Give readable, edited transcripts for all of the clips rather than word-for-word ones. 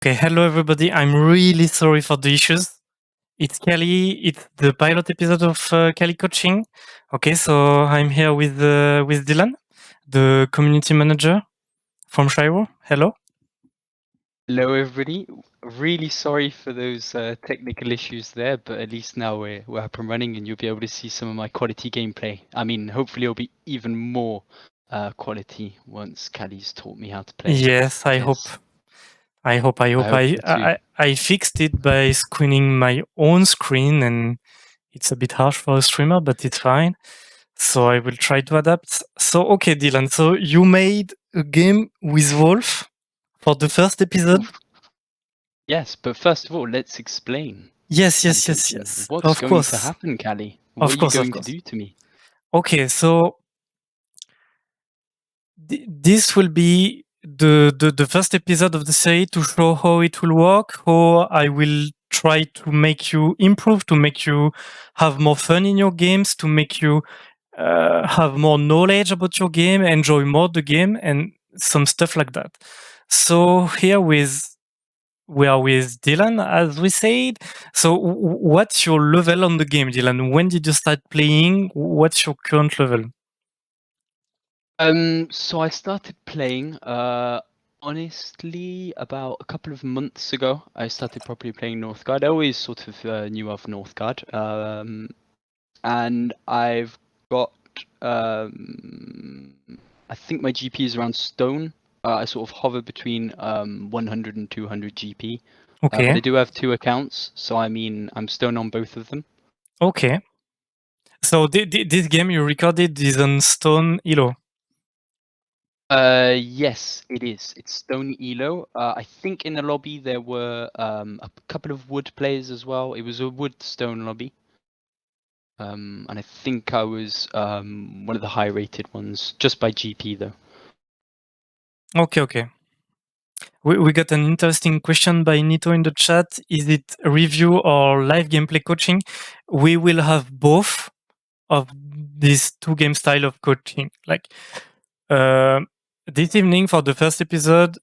Okay, hello everybody. I'm really sorry for the issues. It's Kelly. It's the pilot episode of CaliCoaching. Okay, so I'm here with Dylan, the community manager from Shiro. Hello. Hello, everybody. Really sorry for those technical issues there, but at least now we're up and running, and you'll be able to see some of my quality gameplay. I mean, hopefully, it'll be even more quality once Callie's taught me how to play. Yes, I hope. Yes, I hope. I I hope. hope I so too. I fixed it by screening my own screen, and it's a bit harsh for a streamer, but it's fine. So I will try to adapt. So okay, Dylan. So you made a game with Wolf for the first episode. Oof. Yes, but first of all, let's explain Yes, yes, yes, CaliCoaching. yes. What's Of going to course. happen, Callie? What Of are you course, of going to course. do to me? Okay, so this will be the first episode of the series to show how it will work, how I will try to make you improve, to make you have more fun in your games, to make you have more knowledge about your game, enjoy more the game, and some stuff like that. So here we are with Dylan, as we said. So what's your level on the game, Dylan? When did you start playing? What's your current level? So I started playing, honestly, about a couple of months ago. I started properly playing Northgard. I always sort of knew of Northgard. And I've got, I think my GP is around stone. I sort of hover between 100 and 200 GP. But I Okay. do have two accounts, so I mean, I'm stone on both of them. Okay. So this game you recorded is on Stone Elo. Yes, it is. It's Stone Elo. I think in the lobby there were a couple of wood players as well. It was a wood stone lobby. And I think I was one of the high rated ones, just by GP though. Okay, okay. We got an interesting question by Nito in the chat. Is it review or live gameplay coaching? We will have both of these two game style of coaching. Like uh, this evening for the first episode,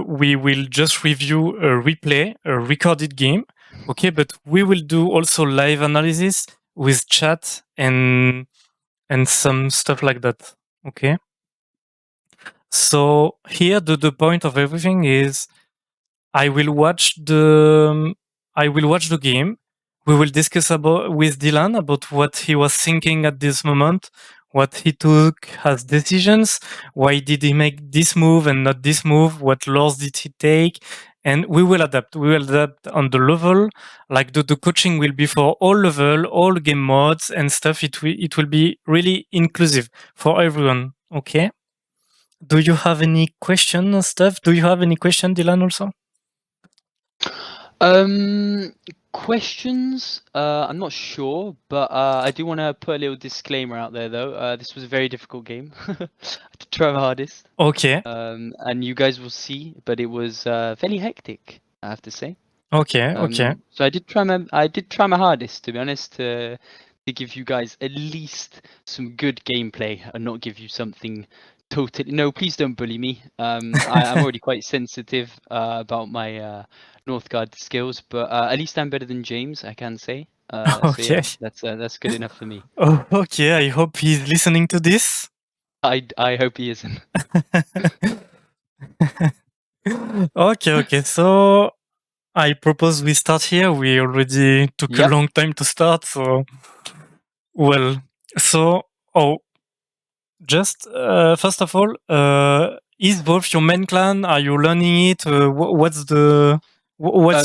we will just review a replay, a recorded game. Okay, but we will do also live analysis with chat and some stuff like that. Okay. So here the point of everything is I will watch the game. We will discuss about with Dylan about what he was thinking at this moment, what he took as decisions, why did he make this move and not this move, what laws did he take, and we will adapt. We will adapt on the level. Like the coaching will be for all level, all game modes and stuff. It will be really inclusive for everyone. Okay. Do you have any question and stuff? Do you have any question, Dylan, also? Questions? I'm not sure, but I do want to put a little disclaimer out there though. This was a very difficult game. I had to try my hardest. Okay. And you guys will see, but it was fairly hectic, I have to say. Okay. Okay. So I did try my hardest, to be honest, to give you guys at least some good gameplay and not give you something totally. No, please don't bully me. I'm already quite sensitive about my Northgard skills, but at least I'm better than James, I can say. So Okay. yeah, that's good enough for me. Oh, okay. I hope he's listening to this. I hope he isn't. Okay. Okay. So I propose we start here. We already took a Yep. long time to start. So, well, so, just first of all, is Wolf your main clan? Are you learning it? What's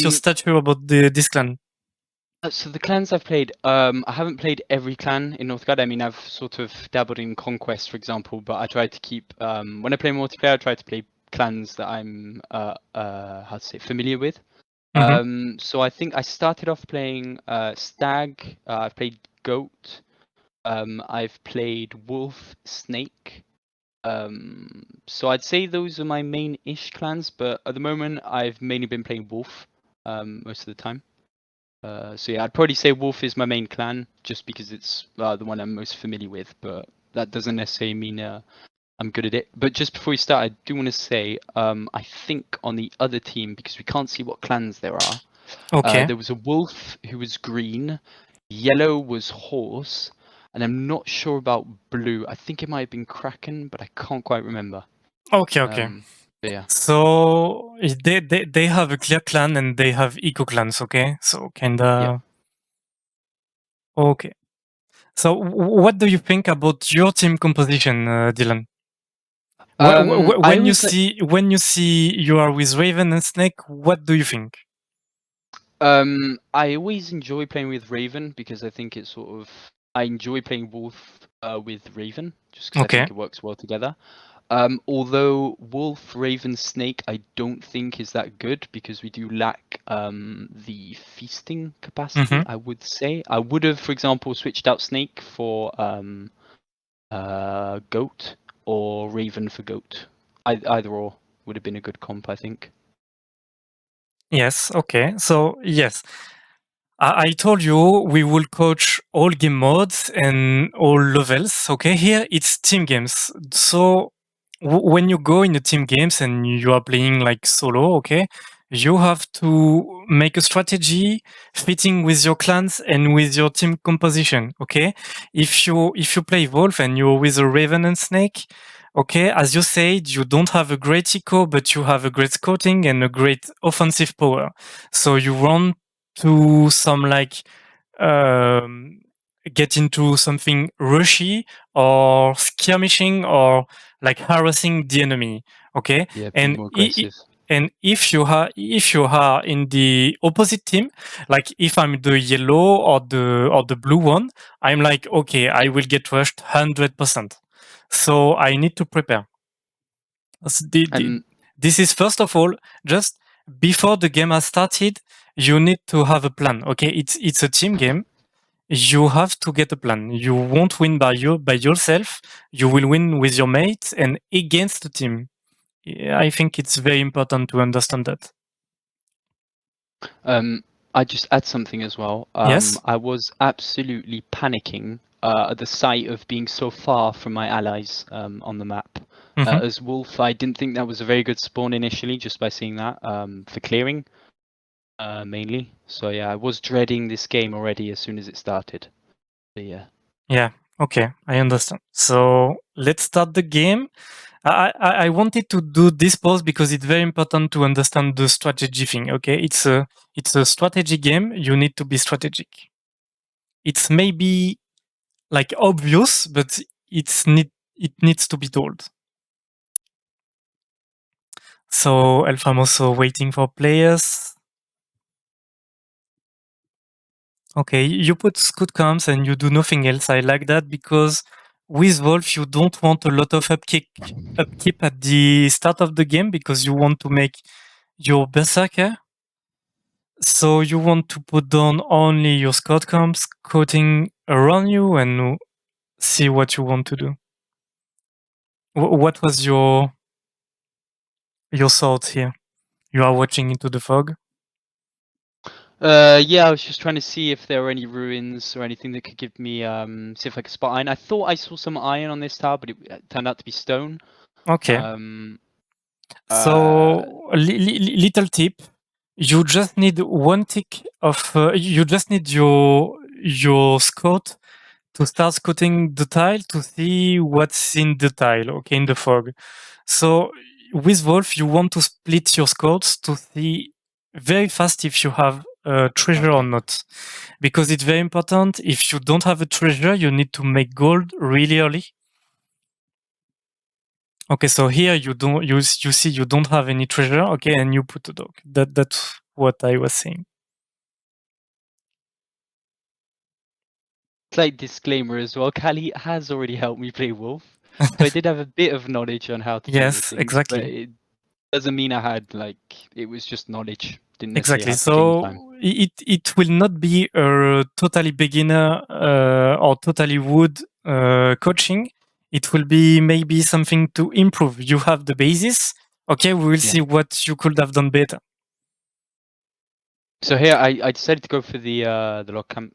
your stature about this clan? So the clans I've played, I haven't played every clan in Northgard. I mean, I've sort of dabbled in Conquest, for example, but I try to keep, when I play multiplayer, I try to play clans that I'm, how to say, familiar with. Mhm. So I think I started off playing Stag, I've played Goat, I've played Wolf, Snake. So I'd say those are my main-ish clans, but at the moment I've mainly been playing Wolf most of the time. So yeah, I'd probably say Wolf is my main clan, just because it's the one I'm most familiar with, but that doesn't necessarily mean I'm good at it. But just before we start, I do want to say, I think on the other team, because we can't see what clans there are, Okay. there was a wolf who was green, yellow was horse, and I'm not sure about blue. I think it might have been Kraken, but I can't quite remember. Okay. But yeah. So they have a clear clan and they have eco clans, okay? So kinda okay. So what do you think about your team composition, Dylan? I When you always see you are with Raven and Snake, what do you think? I always enjoy playing with Raven because I think it's sort of I enjoy playing Wolf with Raven just because I Okay. think it works well together. Although Wolf, Raven, Snake, I don't think is that good because we do lack the feasting capacity. Mm-hmm. I would say I would have, for example, switched out Snake for Goat or Raven for Goat. Either or would have been a good comp, I think. Yes. Okay. So yes, I told you we will coach all game modes and all levels. Okay, here it's team games. So when you go in the team games and you are playing like solo, okay, you have to make a strategy fitting with your clans and with your team composition. Okay, if you play Wolf and you're with a Raven and Snake, okay, as you said, you don't have a great eco, but you have a great scouting and a great offensive power. So you want to some like um, get into something rushy or skirmishing or like harassing the enemy. Okay, Yeah, be and more aggressive. and if you are in the opposite team, like if I'm the yellow or the blue one, I'm like okay, I will get rushed 100%. So I need to prepare. And This is first of all just before the game has started. You need to have a plan. Okay, it's a team game. You have to get a plan. You won't win by yourself. You will win with your mates and against the team. Yeah, I think it's very important to understand that. I just add something as well. Yes. I was absolutely panicking at the sight of being so far from my allies on the map. Hmm. As Wolf, I didn't think that was a very good spawn initially, just by seeing that for clearing mainly. So yeah, I was dreading this game already as soon as it started. But yeah. Yeah. Okay, I understand. So let's start the game. I wanted to do this pause because it's very important to understand the strategy thing. Okay, it's a strategy game. You need to be strategic. It's maybe like obvious, but it needs to be told. So Elf, I'm also waiting for players. Okay, you put scoot comms and you do nothing else. I like that because with Wolf you don't want a lot of upkeep at the start of the game because you want to make your berserker. So you want to put down only your scout comms, scouting around you, and see what you want to do. What was your thought here? You are watching into the fog. Yeah, I was just trying to see if there were any ruins or anything that could give me see if I could spot iron. I thought I saw some iron on this tower, but it turned out to be stone. Okay. Um, So little tip: you just need one tick of. You just need your scout to start scouting the tile to see what's in the tile. Okay, in the fog. So with Wolf, you want to split your scouts to see very fast if you have a treasure or okay. not, because it's very important. If you don't have a treasure, you need to make gold really early. Okay, so here you see you don't have any treasure. Okay, and you put a dog. That's what I was saying. Slight disclaimer as well. Cali has already helped me play Wolf, so I did have a bit of knowledge on how to deal with Yes, things, but exactly. it doesn't mean I had like it was just knowledge. Didn't necessarily Exactly. have game time. So it will not be a totally beginner or totally wood coaching. It will be maybe something to improve. You have the basis. Okay, we will Yeah. see what you could have done better. So here I decided to go for the log camp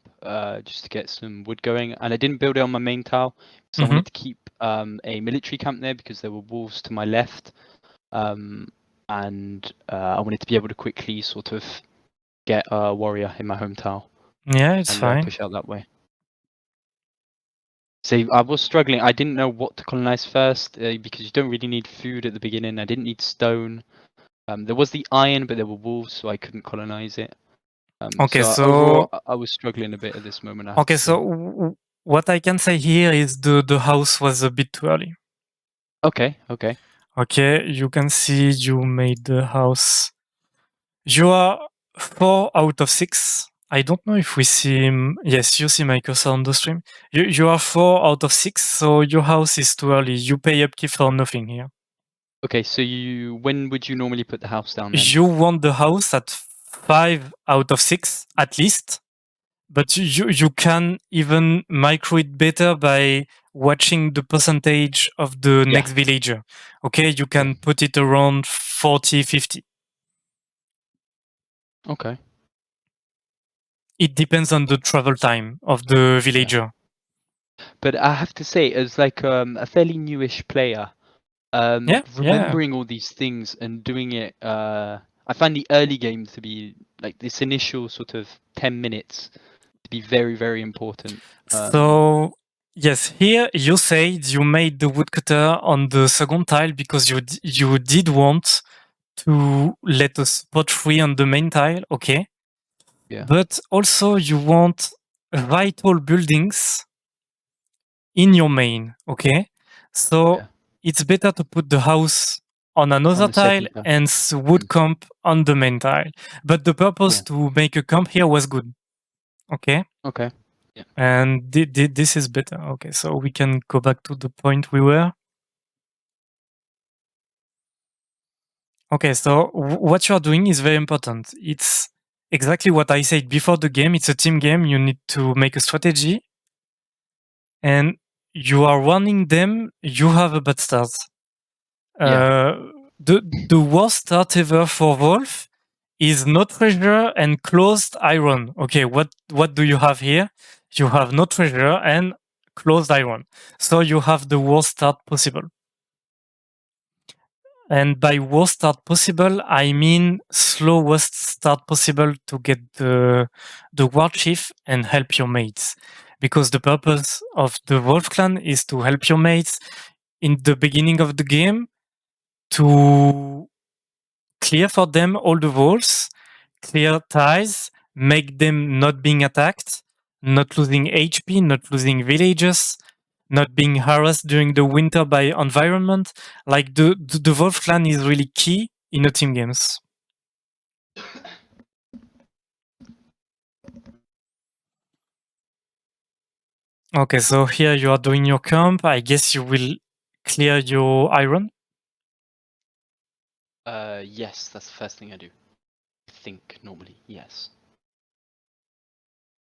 just to get some wood going, and I didn't build it on my main tile because I Mm-hmm. wanted to keep a military camp there because there were wolves to my left, and I wanted to be able to quickly sort of get a warrior in my home tile Yeah, it's and fine. push out that way. So I was struggling. I didn't know what to colonize first because you don't really need food at the beginning. I didn't need stone. There was the iron, but there were wolves, so I couldn't colonize it. Okay, So so overall, I was struggling a bit at this moment, I have to okay, so say. what I can say here is the house was a bit too early. Okay, okay. Okay, you can see you made the house. You are 4 out of 6. I don't know if we see. Yes, you see my cursor on the stream. You are 4 out of 6, so your house is too early. You pay upkeep for nothing here. Okay, so when would you normally put the house down then? You want the house at 5 out of 6 at least, but you can even micro it better by watching the percentage of the Yeah. next villager. Okay, you can Yeah. put it around 40, 50. Okay. It depends on the travel time of the villager. But I have to say, as like a fairly newish player, Yeah, yeah. remembering all these things and doing it, I find the early game to be like this initial sort of 10 minutes to be very, very important. So yes, here you said you made the woodcutter on the second tile because you did want to let a spot free on the main tile, okay? Yeah. But also you want vital buildings in your main, okay? So Yeah. it's better to put the house on On another the tile second tile. and wood camp on the main tile. But the purpose Yeah. to make a camp here was good, okay? Okay. Yeah. And this is better. Okay, so we can go back to the point we were. Okay, so what you're doing is very important. It's exactly what I said before the game. It's a team game. You need to make a strategy, and you are running them. You have a bad start. Yeah. The worst start ever for Wolf is no treasure and closed iron. Okay, what do you have here? You have no treasure and closed iron. So you have the worst start possible. And by worst start possible, I mean slowest start possible to get the war chief and help your mates. Because the purpose of the Wolf clan is to help your mates in the beginning of the game to clear for them all the walls, clear ties, make them not being attacked, not losing HP, not losing villages, not being harassed during the winter by environment. Like the Wolf clan is really key in the team games. Okay, so here you are doing your camp. I guess you will clear your iron. Yes, that's the first thing I do. I think normally, yes.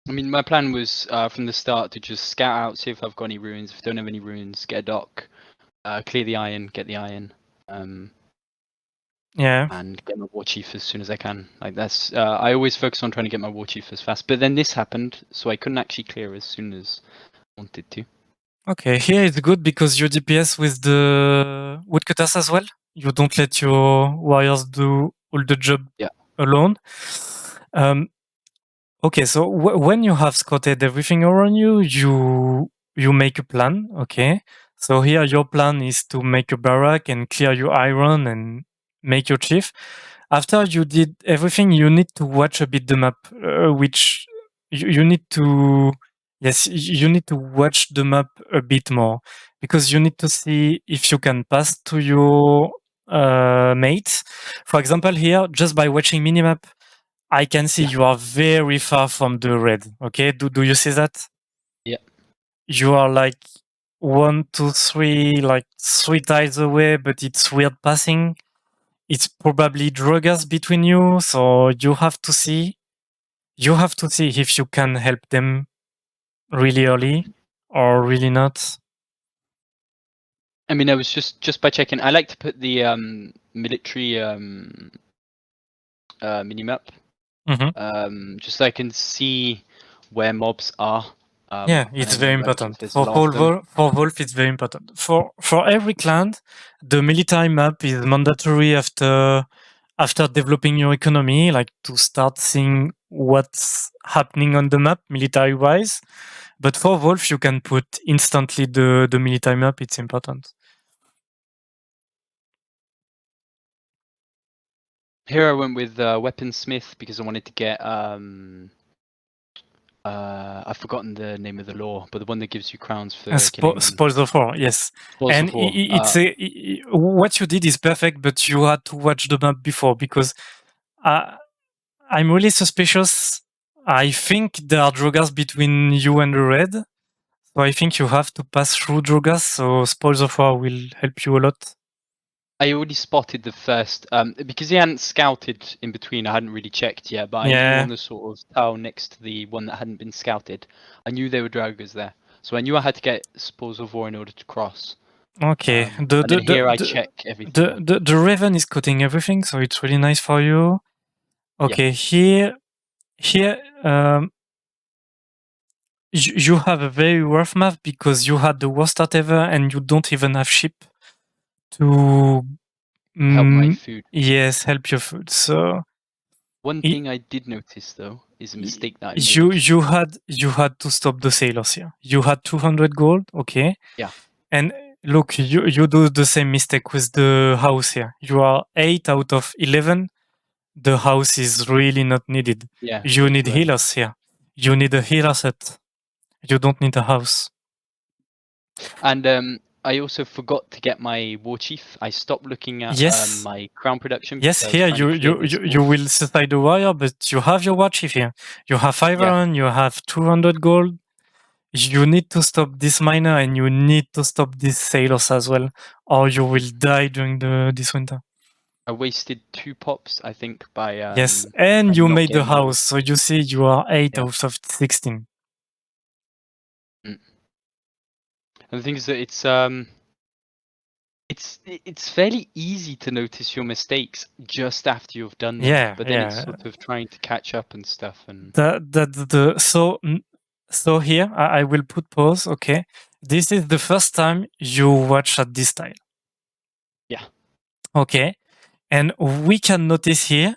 I mean, my plan was from the start to just scout out, see if I've got any ruins. If I don't have any ruins, get a dock, clear the iron, get the iron, Yeah. and get my war chief as soon as I can. Like that's, I always focus on trying to get my war chief as fast. But then this happened, so I couldn't actually clear as soon as I wanted to. Okay, here it's good because you DPS with the woodcutters as well. You don't let your warriors do all the job alone. Okay, so when you have scouted everything around you, you make a plan. Okay, so here your plan is to make a barrack and clear your iron and make your chief. After you did everything, you need to watch a bit the map, which you need to. Yes, you need to watch the map a bit more because you need to see if you can pass to your mates. For example, here, just by watching minimap, I can see you are very far from the red. Okay, do you see that? Yeah. You are like 1, 2, 3, like 3 tiles away, but it's weird passing. It's probably druggers between you, so you have to see. You have to see if you can help them really early or really not. I mean, I was just by checking. I like to put the military minimap Just so I can see where mobs are. Yeah, and it's I know very like if important. there's a lot of them. For Wolf, it's very important. For every clan, the military map is mandatory after developing your economy, like to start seeing what's happening on the map military wise. But for Wolf, you can put instantly the military map. It's important. Here I went with weaponsmith because I wanted to get I've forgotten the name of the law, but the one that gives you crowns for killing Spoils of War, yes. spoils And of war. what you did is perfect, but you had to watch the map before because I'm really suspicious. I think there are Drogas between you and the red. So I think you have to pass through Drogas, so Spoils of War will help you a lot. I already spotted the first because he hadn't scouted in between. I hadn't really checked yet, but I knew on the sort of tower next to the one that hadn't been scouted, I knew there were Dragas there, so I knew I had to get spoils of war in order to cross. Okay. And then here I check everything. The Raven is cutting everything, so it's really nice for you. Okay, here you have a very rough map because you had the worst start ever and you don't even have ship to Help my food. Yes, help your food. So one thing I did notice though is a mistake that I made. You had to stop the sailors here. You had 200 gold, okay? Yeah. And look, you do the same mistake with the house here. You are 8 out of 11. The house is really not needed. Yeah. You need healers here. You need a healer set. You don't need a house. And I also forgot to get my war chief. I stopped looking at my crown production. Yes, here you will suicide the warrior, but you have your war chief here. You have 5 iron, you have 200 gold. You need to stop this miner and you need to stop these sailors as well, or you will die during this winter. I wasted 2 pops, I think, by yes, and you made the house, those. so you see you are 8 out of 16. And the thing is that it's fairly easy to notice your mistakes just after you've done them. But then it's sort of trying to catch up and stuff. And so here I will put pause. Okay, this is the first time you watch at this style. Yeah. Okay, and we can notice here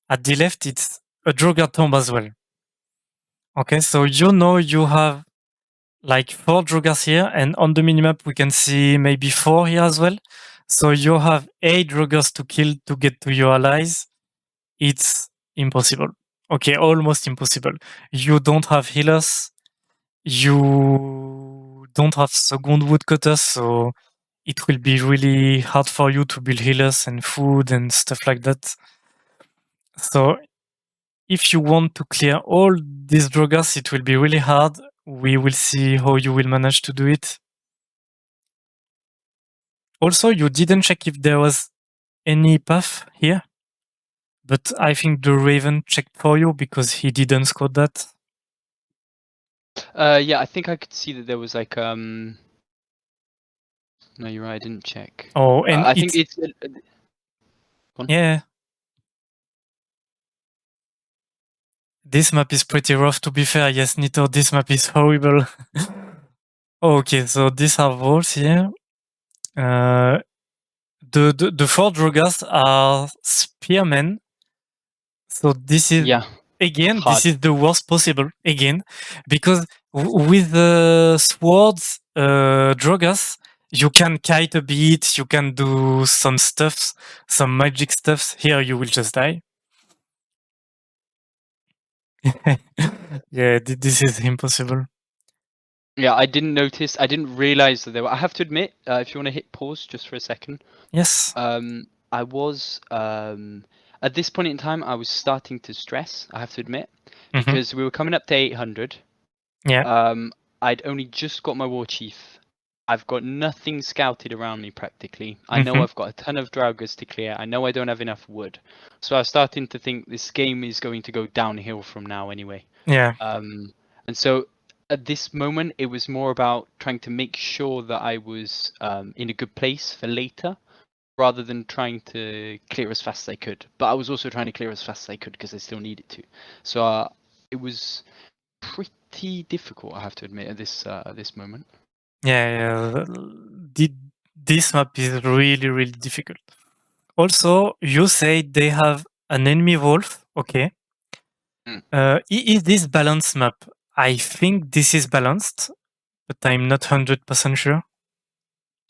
at the left it's a Drogar tomb as well. Okay, so you have like 4 Drogars here, and on the minimap we can see maybe 4 here as well. So you have 8 Drogars to kill to get to your allies. It's impossible. Okay, almost impossible. You don't have healers. You don't have second woodcutters, so it will be really hard for you to build healers and food and stuff like that. So if you want to clear all these Drogas, it will be really hard. We will see how you will manage to do it. Also, you didn't check if there was any path here, but I think the Raven checked for you because he didn't scout that. Yeah, I think I could see that there was like no, you're right, I didn't check. Oh, and I think it's yeah. This map is pretty rough, to be fair. Yes, Nito, this map is horrible. Okay, so these are walls here. The 4 Drogas are spearmen. So this is this is the worst possible again, because with the swords, Drogas, you can kite a bit, you can do some stuffs, some magic stuffs. Here you will just die. Yeah, this is impossible. Yeah, I didn't notice. I didn't realize that there were. I have to admit, if you want to hit pause just for a second. Yes. I was at this point in time, I was starting to stress. I have to admit, because we were coming up to 800. Yeah. I'd only just got my war chief. I've got nothing scouted around me practically. I know I've got a ton of Draugas to clear. I know I don't have enough wood. So I was starting to think this game is going to go downhill from now anyway. Yeah. And so at this moment, it was more about trying to make sure that I was in a good place for later, rather than trying to clear as fast as I could. But I was also trying to clear as fast as I could because I still needed to. So it was pretty difficult, I have to admit, at this moment. Yeah. This map is really, really difficult. Also, you say they have an enemy wolf. Okay. Is this balanced map? I think this is balanced, but I'm not 100% sure.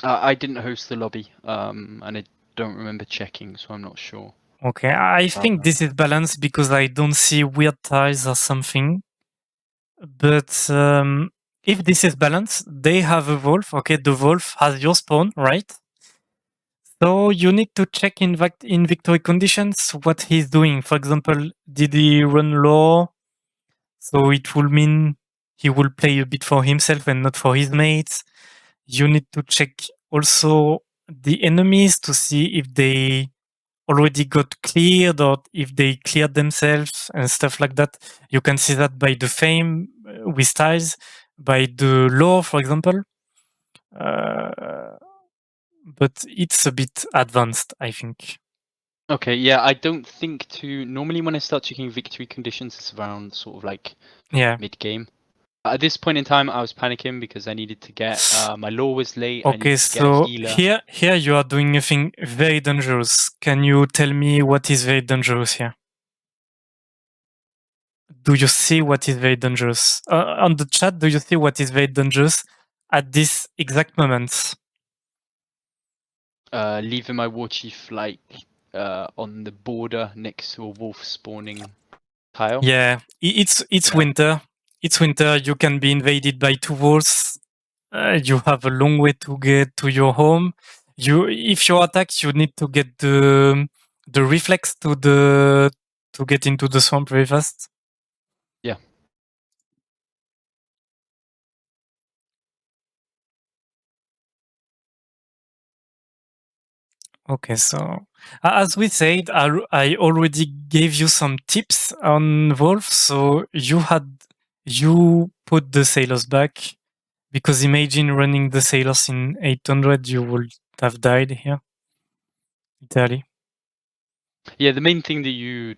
I didn't host the lobby, and I don't remember checking, so I'm not sure. Okay, I think this is balanced because I don't see weird ties or something. But if this is balanced, they have a wolf. Okay, the wolf has your spawn, right? So you need to check in victory conditions what he's doing. For example, did he run low? So it will mean he will play a bit for himself and not for his mates. You need to check also the enemies to see if they already got cleared or if they cleared themselves and stuff like that. You can see that by the fame with ties, by the lore, for example. But it's a bit advanced, I think. Okay, yeah, I don't think normally when I start checking victory conditions, it's around sort of like mid-game. At this point in time, I was panicking because I needed to get my lore was late. I Okay, needed to get a so healer. here you are doing a thing very dangerous. Can you tell me what is very dangerous here? Do you see what is very dangerous? On the chat, do you see what is very dangerous at this exact moment? Leaving my war chief like on the border next to a wolf spawning tile. Yeah, it's winter. It's winter. You can be invaded by two wolves. You have a long way to get to your home. If you attack, you need to get the reflex to get into the swamp very fast. Yeah. Okay, so as we said, I already gave you some tips on Wolf. So you put the sailors back because imagine running the sailors in 800, you would have died here. Italy. Yeah, the main thing that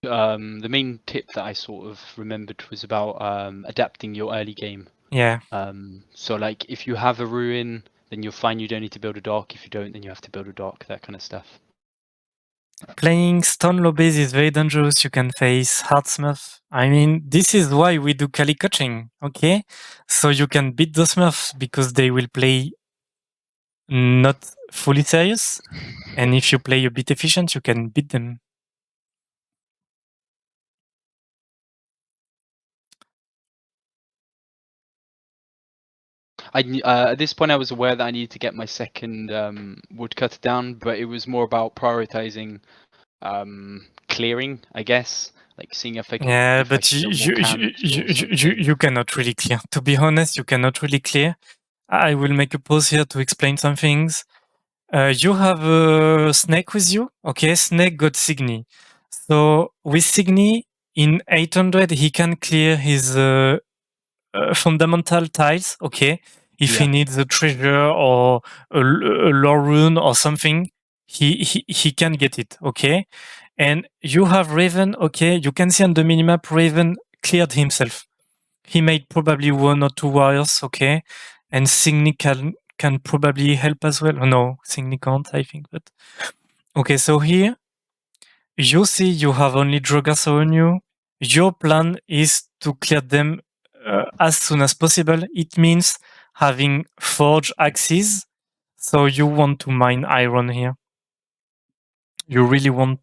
the main tip that I sort of remembered was about adapting your early game. Yeah. So like if you have a ruin, then you'll find you don't need to build a dock. If you don't, then you have to build a dock, that kind of stuff. Playing stone lobbies is very dangerous. You can face hardsmith. I mean, this is why we do CaliCoaching, okay? So you can beat the smurfs because they will play not fully serious. And if you play a bit efficient, you can beat them. At this point, I was aware that I needed to get my second woodcutter down, but it was more about prioritizing clearing, I guess. Like seeing if I could. Yeah, if I but could build more camps or something. you cannot really clear. To be honest, you cannot really clear. I will make a pause here to explain some things. You have a snake with you. Okay, snake got Signy. So with Signy in 800, he can clear his fundamental tiles. Okay, if he needs a treasure or a lore rune or something, he can get it. Okay, and you have Raven. Okay, you can see on the minimap Raven cleared himself. He made probably 1 or 2 warriors. Okay, and Signy can probably help as well. No, Signy can't, I think. But okay, so here you see you have only Drogas on you. Your plan is to clear them as soon as possible. It means having forge axes. So you want to mine iron here. You really want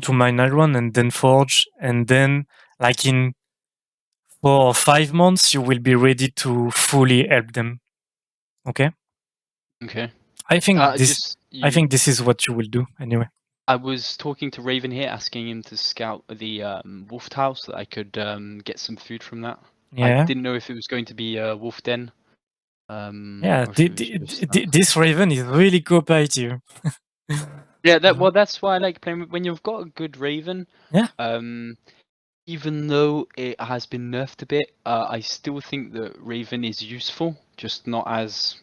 to mine iron and then forge, and then like in 4 or 5 months you will be ready to fully help them. Okay? Okay. I think this is what you will do anyway. I was talking to Raven here, asking him to scout the wolf tile so that I could get some food from that. Yeah. I didn't know if it was going to be a wolf den. Yeah, this Raven is really cooperative. Yeah, that's why I like playing when you've got a good Raven. Yeah. Even though it has been nerfed a bit, I still think that Raven is useful, just not as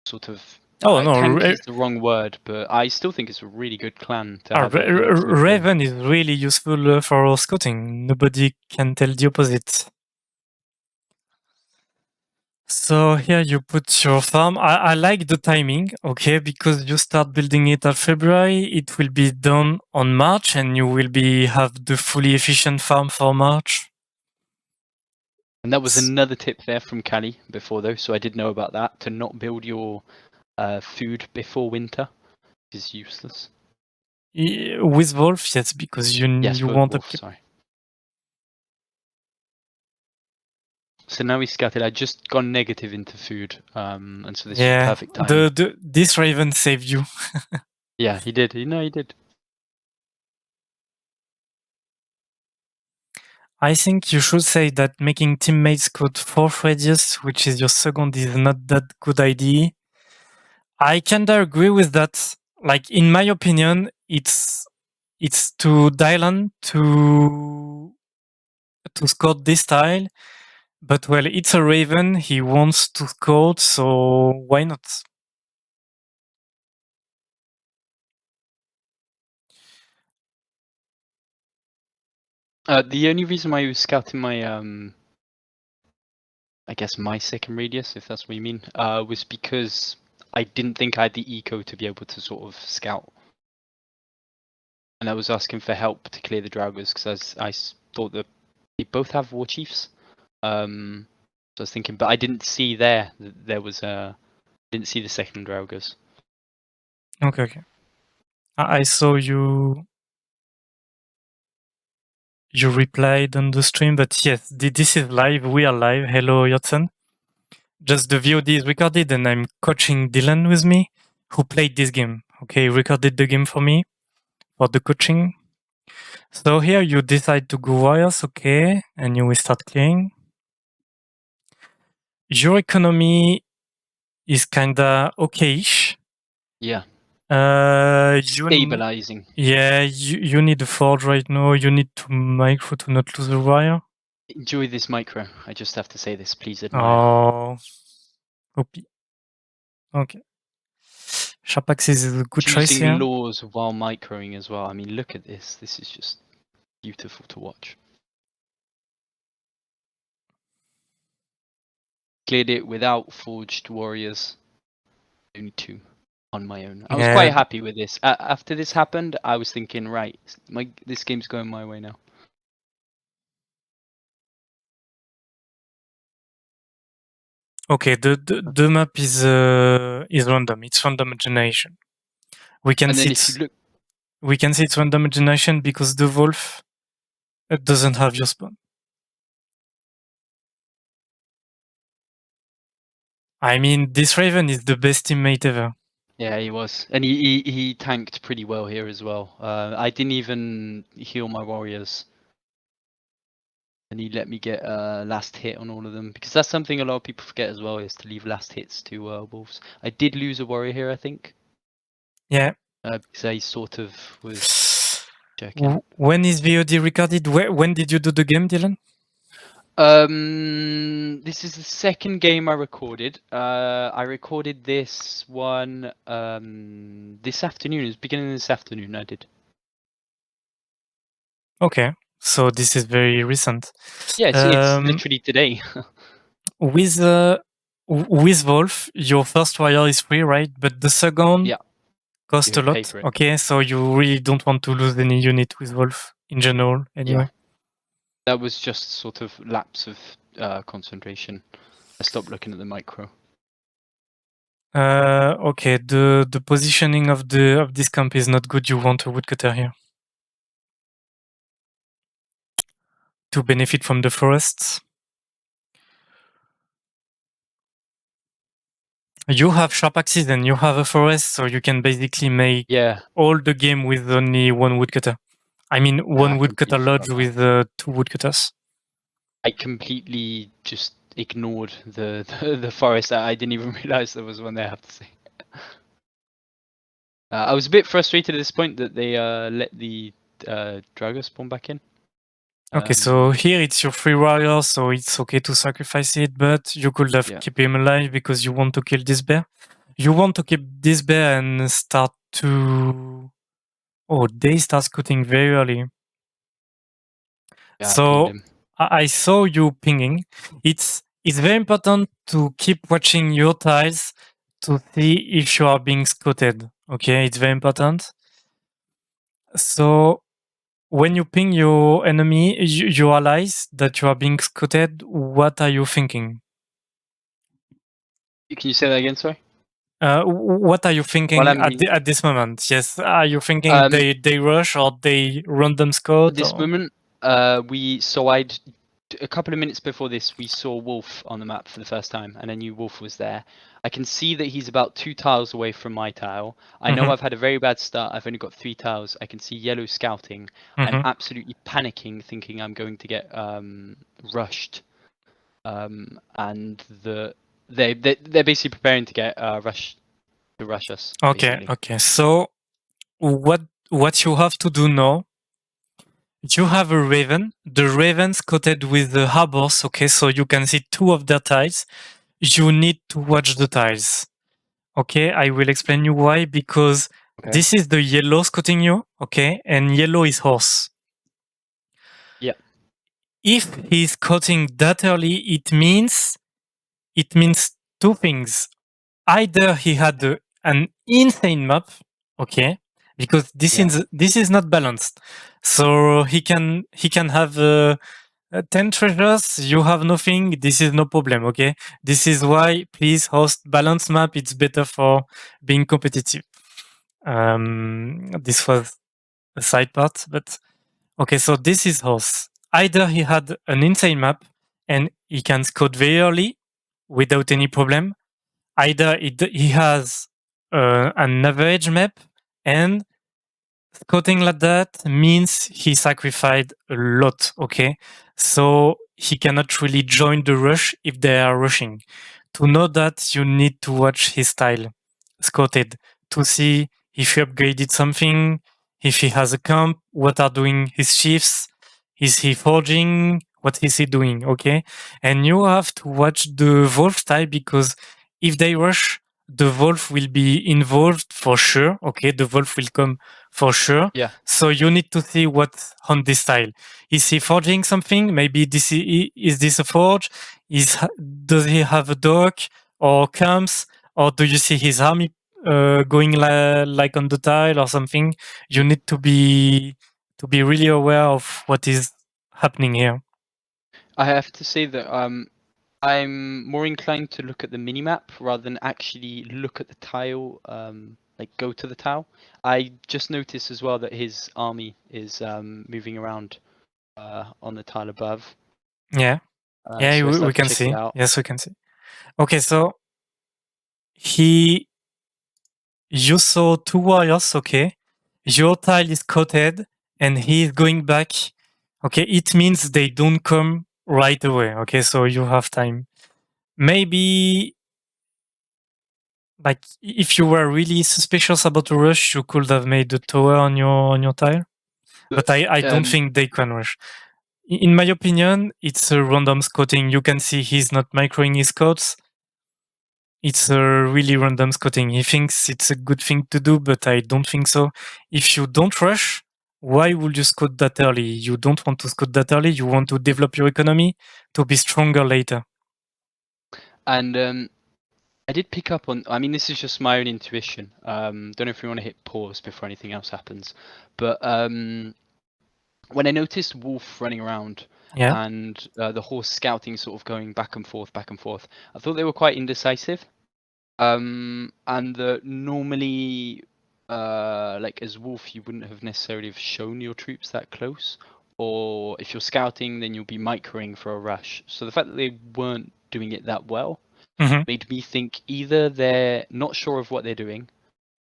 sort of. Oh no, tanky is the wrong word, but I still think it's a really good clan to have. Raven is really useful for scouting. Nobody can tell the opposite. So here you put your farm. I like the timing, okay, because you start building it at February. It will be done on March, and you will have the fully efficient farm for March. And that was another tip there from Cali before, though, so I did know about that, to not build your food before winter is useless. With Wolf, yes, because you want Wolf, to. Sorry. So now we scouted. I just gone negative into food, and so this is perfect time. This Raven saved you. Yeah, he did. He did. I think you should say that making teammates code 4th radius, which is your second, is not that good idea. I kinda agree with that. Like, in my opinion, it's to Dylan to score this tile, but well, it's a Raven. He wants to score, so why not? The only reason why I was scouting my I guess my second radius, if that's what you mean, was because I didn't think I had the eco to be able to sort of scout. And I was asking for help to clear the Draugrs because I thought that they both have war chiefs. So I was thinking, but I didn't see there was didn't see the second Draugrs. Okay. I saw you replied on the stream, but yes, this is live. We are live. Hello, Yotsen. Just the VOD is recorded, and I'm coaching Dylan with me, who played this game. Okay, he recorded the game for me for the coaching. So here you decide to go warriors, okay, and you will start clearing. Your economy is kinda okayish. Yeah. You Stabilizing. Yeah, you need a forge right now. You need to micro to not lose the warrior. Enjoy this micro. I just have to say this. Please admire. Oh, OP. Okay. Shapax is a good choice here. Using laws while microing as well. I mean, look at this. This is just beautiful to watch. Cleared it without forged warriors. Only 2 on my own. I was quite happy with this. After this happened, I was thinking, right, this game's going my way now. Okay, the map is random. It's random generation. We can see it's random generation because the wolf doesn't have your spawn. I mean, this Raven is the best teammate ever. Yeah, he was, and he tanked pretty well here as well. I didn't even heal my warriors, and he let me get last hit on all of them, because that's something a lot of people forget as well, is to leave last hits to wolves. I did lose a warrior here, I think. Yeah. Because I sort of was checking. When is VOD recorded? When did you do the game, Dylan? This is the second game I recorded. I recorded this one this afternoon. It was beginning of this afternoon I did. Okay, so this is very recent. Yeah, it's literally today. With Wolf, your first warrior is free, right? But the second costs a lot. Okay, so you really don't want to lose any unit with Wolf in general, anyway. Yeah. That was just sort of lapse of concentration. I stopped looking at the micro. Okay, the positioning of this camp is not good. You want a woodcutter here to benefit from the forests. You have sharp axes and you have a forest, so you can basically make all the game with only one woodcutter. I mean, one woodcutter lodge with 2 woodcutters. I completely just ignored the forest. I didn't even realize there was one there, I have to say. I was a bit frustrated at this point that they let the Draugr spawn back in. Okay, so here it's your free warrior, so it's okay to sacrifice it, but you could have kept him alive because you want to kill this bear. You want to keep this bear and start to... Oh, they start scouting very early. Yeah, I pinged So him. I saw you pinging. It's very important to keep watching your tiles to see if you are being scouted. Okay, it's very important. So when you ping your enemy, your allies that you are being scouted, what are you thinking? Can you say that again? Sorry. What are you thinking While I'm being at this moment? Yes, are you thinking they rush or they random scout? at this Or? moment, a couple of minutes before this, we saw Wolf on the map for the first time, and I knew Wolf was there. I can see that he's about 2 tiles away from my tile. I know I've had a very bad start. I've only got 3 tiles. I can see yellow scouting. I'm absolutely panicking, thinking I'm going to get rushed. And they're basically preparing to get rush us. Okay, basically. okay. So what you have to do now? You have a raven. The raven's coated with the harbors. Okay, so you can see 2 of their tiles. You need to watch the tiles. Okay, I will explain you why. Because this is the yellow scouting you. Okay, and yellow is horse. Yeah. If he's scouting that early, it means 2 things. Either he had an insane map, okay, because this is not balanced. So he can have 10 treasures, you have nothing, this is no problem, okay? This is why please host balanced map, it's better for being competitive. This was a side part, but okay, so this is horse. Either he had an insane map and he can scout very early without any problem. Either he has an average map, and scouting like that means he sacrificed a lot, okay? So he cannot really join the rush if they are rushing. To know that, you need to watch his style scouted to see if he upgraded something, if he has a camp, what are doing his chiefs, is he forging, what is he doing, okay? And you have to watch the wolf style because if they rush, the wolf will be involved for sure, okay? The wolf will come for sure. Yeah. So you need to see what's on this style. Is he forging something? Maybe is this a forge? Does he have a dock or camps? Or do you see his army going like on the tile or something? You need to be really aware of what is happening here. I have to say that I'm more inclined to look at the minimap rather than actually look at the tile, like go to the tile. I just noticed as well that his army is moving around on the tile above. Yeah. Yeah, So I we started can to check see. it out. Yes, we can see. Okay, so you saw 2 warriors, okay? Your tile is coated and he is going back. Okay, it means they don't come right away. Okay, so you have time. Maybe like if you were really suspicious about the rush, you could have made the tower on your tile. But I don't think they can rush. In my opinion, it's a random scouting. You can see he's not microing his scouts. It's a really random scouting. He thinks it's a good thing to do, but I don't think so. If you don't rush, why would you scout that early? You don't want to scout that early. You want to develop your economy to be stronger later. And I did pick up on, I mean, this is just my own intuition. Don't know if you want to hit pause before anything else happens. But when I noticed Wolf running around and the horse scouting sort of going back and forth, I thought they were quite indecisive. And that normally, like as Wolf, you wouldn't have necessarily have shown your troops that close. Or if you're scouting, then you'll be microing for a rush. So the fact that they weren't doing it that well made me think either they're not sure of what they're doing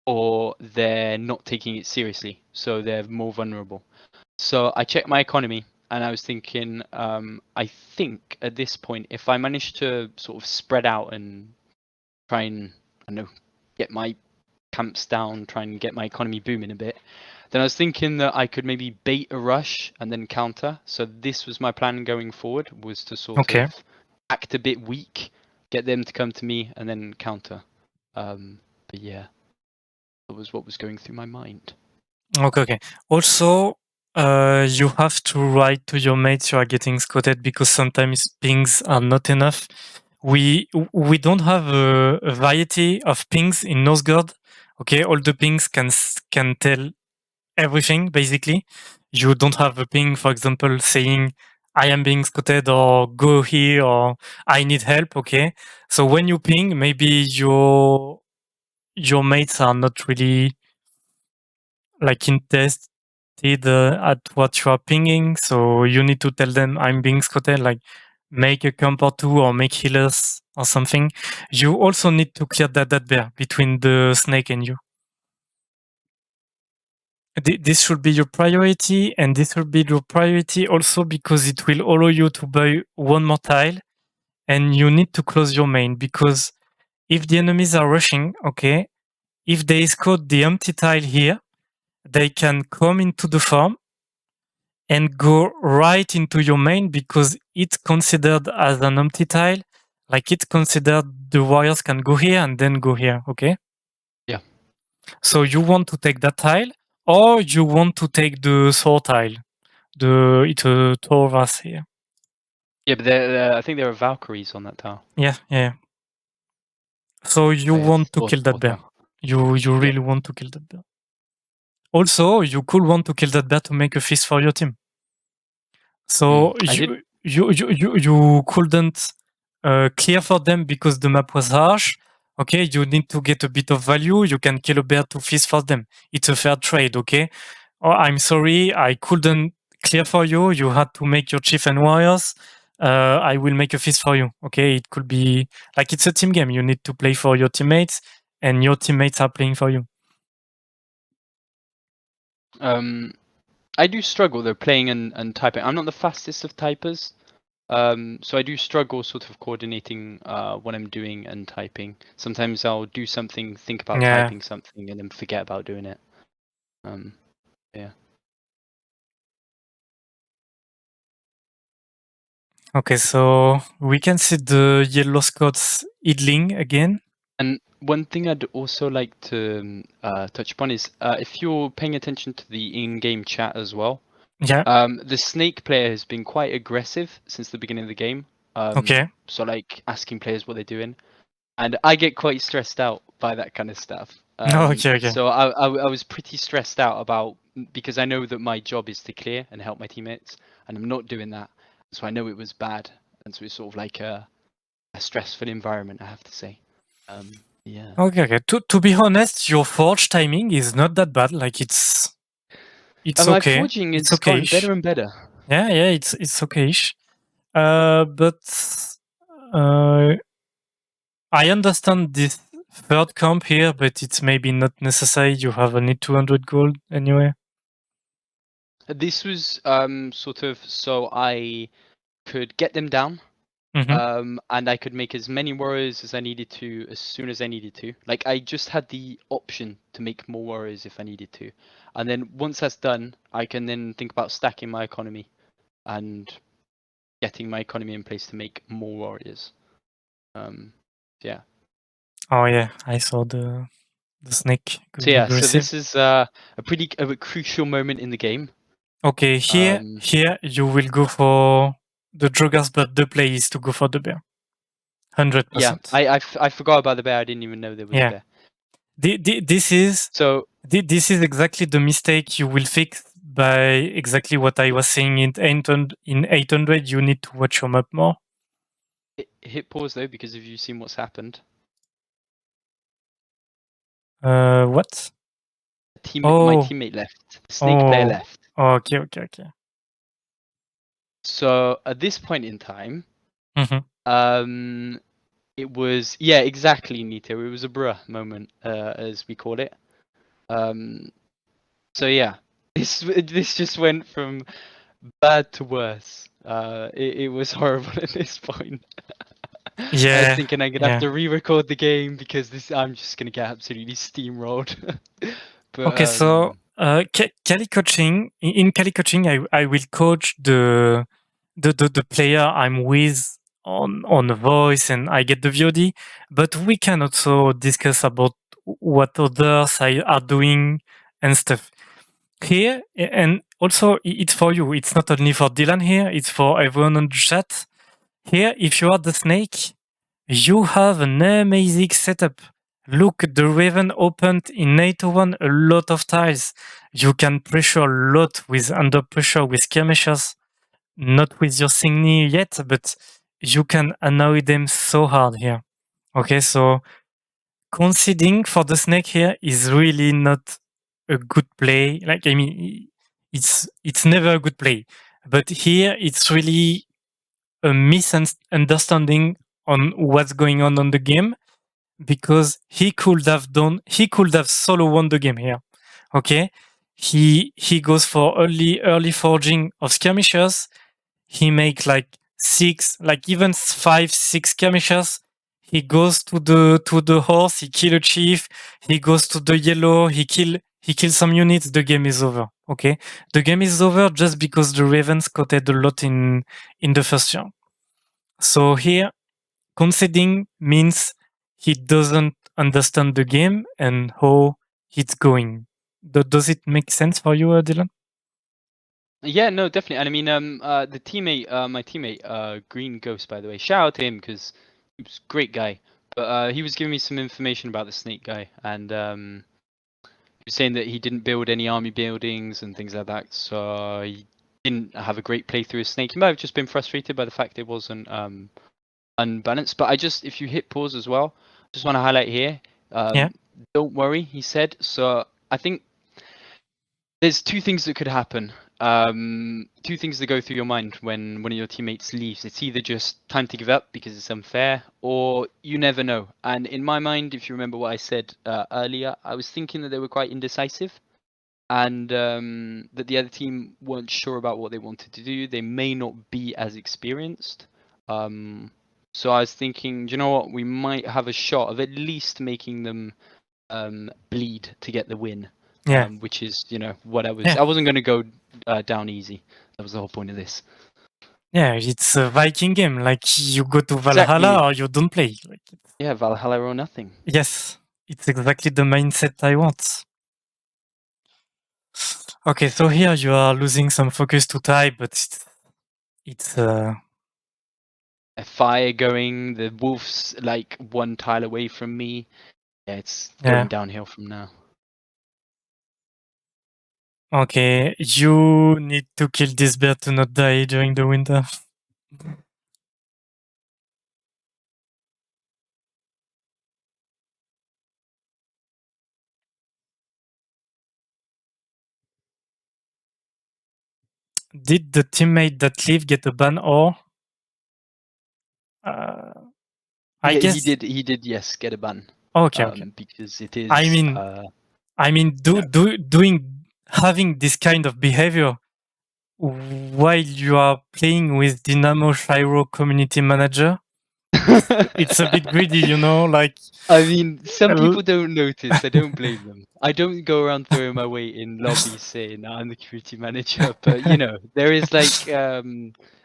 or they're not taking it seriously, so they're more vulnerable. So I checked my economy and I was thinking, I think at this point, if I manage to sort of spread out and try and, I don't know, get my camps down, try and get my economy booming a bit, then I was thinking that I could maybe bait a rush and then counter. So this was my plan going forward, was to sort of act a bit weak, get them to come to me and then counter. But yeah, that was what was going through my mind. Okay. Also, you have to write to your mates you are getting scouted because sometimes pings are not enough. We don't have a variety of pings in Northgard. Okay, all the pings can tell everything basically. You don't have a ping, for example, saying I am being scouted or go here or I need help. Okay, so when you ping, maybe your mates are not really like interested at what you are pinging. So you need to tell them I'm being scouted, like make a camp or two or make healers or something. You also need to clear that bear between the snake and you. This should be your priority, and this will be your priority also because it will allow you to buy one more tile, and you need to close your main because if the enemies are rushing, okay, if they scout the empty tile here, they can come into the farm and go right into your main because it's considered as an empty tile. Like it's considered the warriors can go here and then go here, okay? Yeah. So you want to take that tile or you want to take the sword tile. It's a Taurus here. Yeah, but I think there are Valkyries on that tower. Yeah. So you want to kill that bear. Tower. You really want to kill that bear. Also, you could want to kill that bear to make a feast for your team. So you couldn't clear for them because the map was harsh. Okay, you need to get a bit of value. You can kill a bear to feast for them. It's a fair trade. Okay. Oh, I'm sorry, I couldn't clear for you. You had to make your chief and warriors. I will make a feast for you. Okay, it could be like it's a team game. You need to play for your teammates, and your teammates are playing for you. I do struggle though playing and typing. I'm not the fastest of typers, so I do struggle sort of coordinating what I'm doing and typing. Sometimes I'll do something, think about typing something, and then forget about doing it. Yeah. Okay, so we can see the yellow Scots idling again. And one thing I'd also like to touch upon is if you're paying attention to the in-game chat as well. Yeah. The snake player has been quite aggressive since the beginning of the game. Okay. So like asking players what they're doing, and I get quite stressed out by that kind of stuff. Okay. So I was pretty stressed out about because I know that my job is to clear and help my teammates, and I'm not doing that. So I know it was bad, and so it's sort of like a stressful environment, I have to say. Yeah. Okay. To be honest, your forge timing is not that bad. Like it's okay. My forging is gotten better and better. Yeah. It's okayish. But I understand this third camp here, but it's maybe not necessary. You have only 200 gold anyway. This was sort of so I could get them down. Mm-hmm. And I could make as many warriors as I needed to as soon as I needed to. Like I just had the option to make more warriors if I needed to. And then once that's done, I can then think about stacking my economy and getting my economy in place to make more warriors. Yeah. Oh yeah, I saw the snake. So yeah, aggressive. so this is a pretty crucial moment in the game. Okay, here you will go for the joggers, but the play is to go for the bear. 100%. Yeah, I forgot about the bear. I didn't even know there was a bear. This is exactly the mistake you will fix by exactly what I was saying in 800. You need to watch your map more. Hit pause though, because have you seen what's happened? What? My teammate left. The snake player left. Okay. So at this point in time, it was exactly, Nito. It was a bruh moment, as we call it. So yeah, this just went from bad to worse. It was horrible at this point. Yeah. I was thinking I'm gonna have to re-record the game because I'm just gonna get absolutely steamrolled. But, okay, so CaliCoaching. In CaliCoaching, I will coach the player I'm with on voice, and I get the VOD, but we can also discuss about what others are doing and stuff. Here, and also it's for you. It's not only for Dylan here, it's for everyone on the chat. Here, if you are the snake, you have an amazing setup. Look, the Raven opened in 801 a lot of tiles. You can pressure a lot with under pressure with skirmishers. Not with your Signy yet, but you can annoy them so hard here. Okay, so conceding for the snake here is really not a good play. Like, I mean, it's never a good play. But here it's really a misunderstanding on what's going on the game, because he could have solo won the game here. Okay, he goes for early forging of skirmishers. He make like 6, like even 5, 6 skirmishers. He goes to the horse. He kill a chief. He goes to the yellow. He kills some units. The game is over. Okay, the game is over just because the Ravens coted a lot in the first round. So here, conceding means he doesn't understand the game and how it's going. Does it make sense for you, Dylan? Yeah, no, definitely. And I mean, the teammate, my teammate, Green Ghost, by the way, shout out to him because he was a great guy. But he was giving me some information about the snake guy, and he was saying that he didn't build any army buildings and things like that, so he didn't have a great playthrough of snake. He might have just been frustrated by the fact it wasn't unbalanced. But if you hit pause as well, just want to highlight here. Yeah. Don't worry, he said. So I think there's two things that could happen. Two things that go through your mind when one of your teammates leaves. It's either just time to give up because it's unfair, or you never know. And in my mind, if you remember what I said earlier, I was thinking that they were quite indecisive, and that the other team weren't sure about what they wanted to do. They may not be as experienced. So I was thinking, do you know what? We might have a shot of at least making them bleed to get the win. Yeah. Which is, what I was. Yeah. I wasn't going to go down easy. That was the whole point of this. Yeah, it's a Viking game. Like, you go to Valhalla or you don't play. Like, yeah, Valhalla or nothing. Yes, it's exactly the mindset I want. Okay, so here you are losing some focus to tie, but it's a fire going. The wolf's like one tile away from me. Yeah, it's going downhill from now. Okay, you need to kill this bear to not die during the winter. Did the teammate that leave get a ban or? I guess he did. Yes, get a ban. Okay, okay. Because it is. Having this kind of behavior while you are playing with Dynamo Shiro Community Manager, it's a bit greedy, like. I mean, some people don't notice. I don't blame them. I don't go around throwing my weight in lobbies saying I'm the community manager, but there is like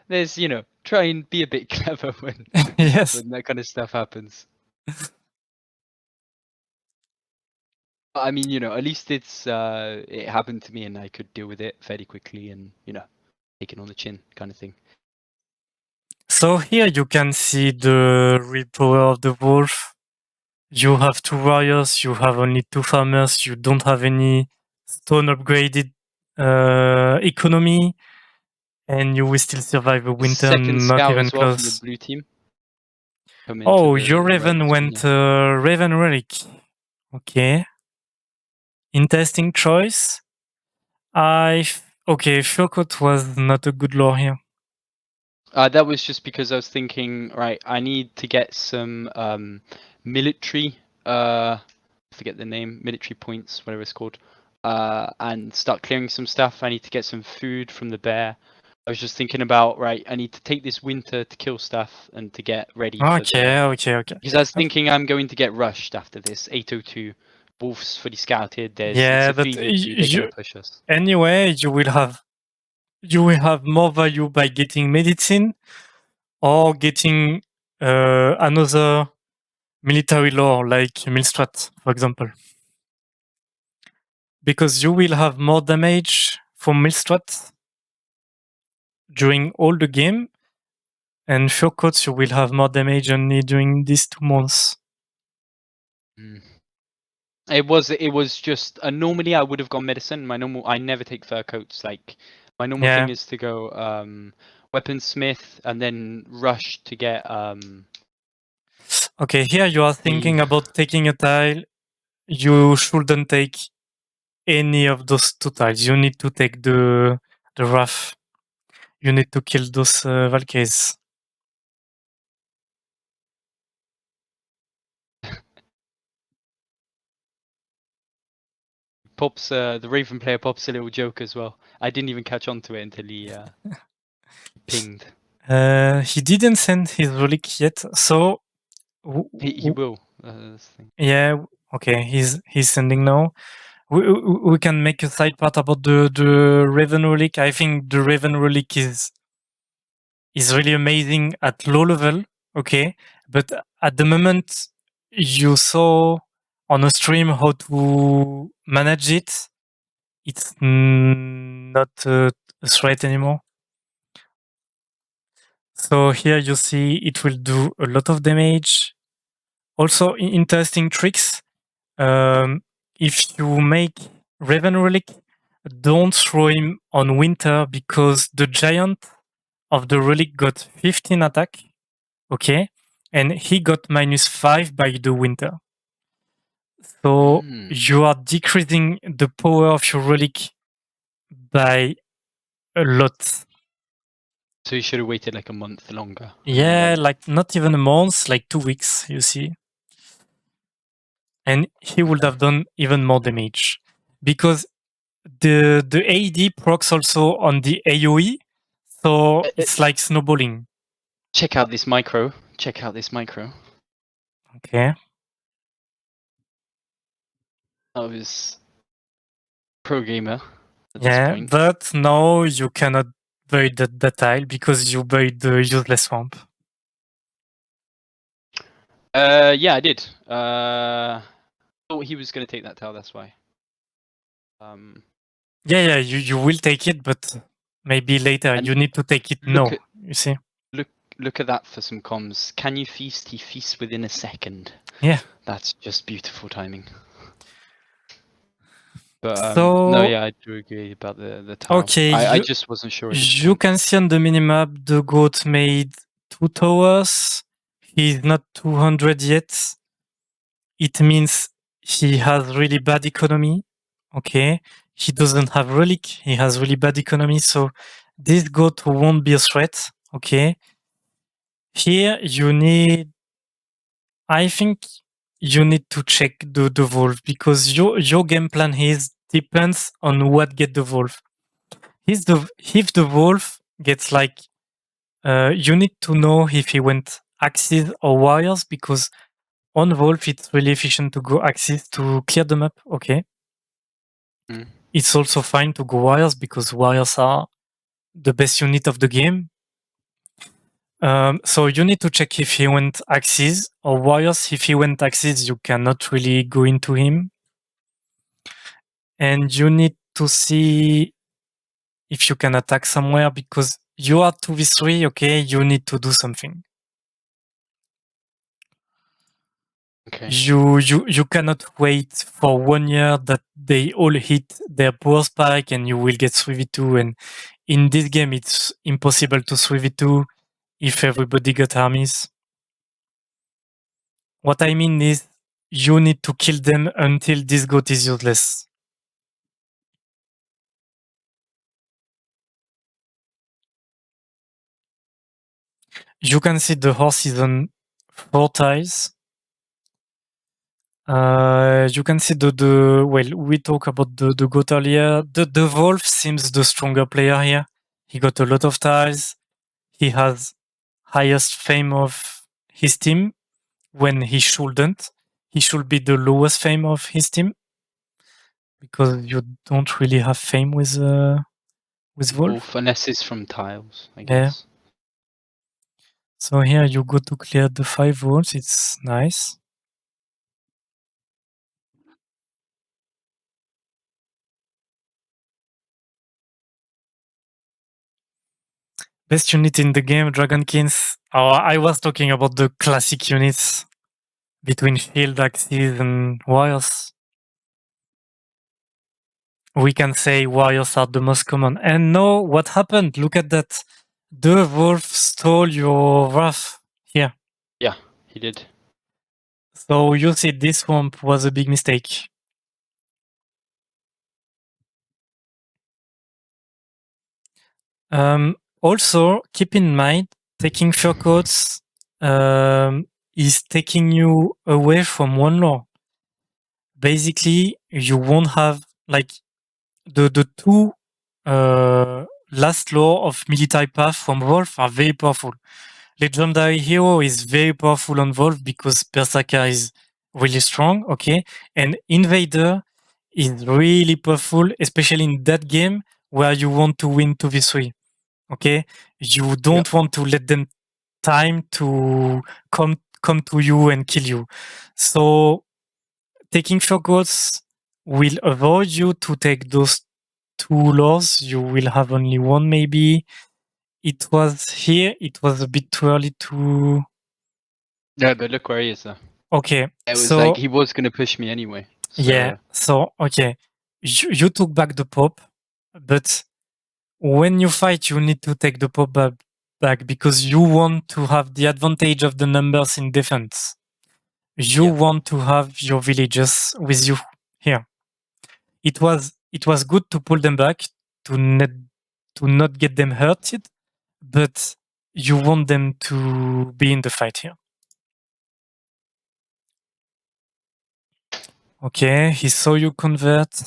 there's try and be a bit clever when Yes. when that kind of stuff happens. I mean, at least it happened to me and I could deal with it fairly quickly and take it on the chin kind of thing. So here you can see the real power of the wolf. You have 2 warriors, you have only 2 farmers, you don't have any stone upgraded economy, and you will still survive the winter, Second not scout even as well close. from the blue team. Oh, your Raven went Raven Relic. Okay. Interesting choice. Okay, Furcoat was not a good lore here. That was just because I was thinking, right, I need to get some military, forget the name, military points, whatever it's called, and start clearing some stuff. I need to get some food from the bear. I was just thinking about, right, I need to take this winter to kill stuff and to get ready. Okay. Because I was thinking I'm going to get rushed after this 802. Wolves fully scouted. But they're gonna push us. Anyway, you will have more value by getting medicine, or getting another military lore like Milstrat, for example. Because you will have more damage from Milstrat during all the game, and Fur Coats you will have more damage only during these 2 months. It was just normally I would have gone medicine. I never take fur coats. Like my normal thing is to go weaponsmith and then rush to get Okay, here you are thinking about taking a tile. You shouldn't take any of those 2 tiles. You need to take the Wrath. You need to kill those Valkyries. Pops the Raven player pops a little joke as well. I didn't even catch on to it until he pinged. He didn't send his relic yet, so He will. That's the thing. yeah, okay, he's sending now. We can make a side part about the Raven relic. I think the Raven relic is really amazing at low level, okay, but at the moment you saw on a stream how to manage it. It's not a threat anymore. So here you see it will do a lot of damage. Also, interesting tricks. If you make Raven Relic, don't throw him on Winter because the giant of the relic got 15 attack, okay, and he got -5 by the Winter. So you are decreasing the power of your relic by a lot. So you should have waited like a month longer. Yeah, like not even a month, like 2 weeks, you see. And he would have done even more damage. Because the AD procs also on the AoE, so it's like snowballing. Check out this micro. Check out this micro. Okay. I was pro gamer at Yeah, this point. but now you cannot bury that tile because you buried the useless swamp. Yeah, I did. Thought he was gonna take that tile. That's why. Yeah, you will take it, but maybe later. You need to take it now. You see. Look at that for some comms. Can you feast? He feasts within a second. Yeah. That's just beautiful timing. But no, yeah, I do agree about the tile. Okay, I just wasn't sure. You can see on the minimap the goat made 2 towers. He's not 200 yet. It means he has really bad economy. Okay. He doesn't have relic. He has really bad economy. So this goat won't be a threat. Okay. Here you need, I think you need to check the wolf because your game plan depends on what get the wolf. If the wolf gets like, you need to know if he went axis or wires because on wolf it's really efficient to go axis to clear the map. Okay. It's also fine to go wires because wires are the best unit of the game. So you need to check if he went axis or wires. If he went axis, you cannot really go into him. And you need to see if you can attack somewhere because you are 2v3, okay? You need to do something. Okay. You cannot wait for 1 year that they all hit their power spike and you will get 3v2. And in this game, it's impossible to 3v2 if everybody got armies. What I mean is you need to kill them until this goat is useless. You can see the horse is on 4 tiles. You can see well, we talked about the goat earlier. The wolf seems the stronger player here. He got a lot of tiles. He has highest fame of his team when he shouldn't. He should be the lowest fame of his team because you don't really have fame with wolf. Wolf, unless it's from tiles, I guess. So here you go to clear the 5 wolves. It's nice. Best unit in the game, Dragonkins. Oh, I was talking about the classic units between shield, axes, and warriors. We can say warriors are the most common. And no, what happened? Look at that. The wolf stole your wrath here. Yeah, he did. So you see, this swamp was a big mistake. Also, keep in mind, taking fur coats is taking you away from one law. Basically, you won't have like the two last law of military path from Wolf are very powerful. Legendary hero is very powerful on Wolf because Berserker is really strong, okay? And Invader is really powerful, especially in that game where you want to win 2v3. Okay? You don't want to let them time to come to you and kill you. So taking shortcuts will avoid you to take those two laws. You will have only one maybe. It was here, it was a bit too early to. Yeah, but look where he is though. Okay. It was so like he was gonna push me anyway. So, yeah. So okay. You took back the pop, but when you fight, you need to take the pop back because you want to have the advantage of the numbers in defense. You Yeah. want to have your villagers with you here. It was good to pull them back to not get them hurted, but you want them to be in the fight here. Okay, he saw you convert.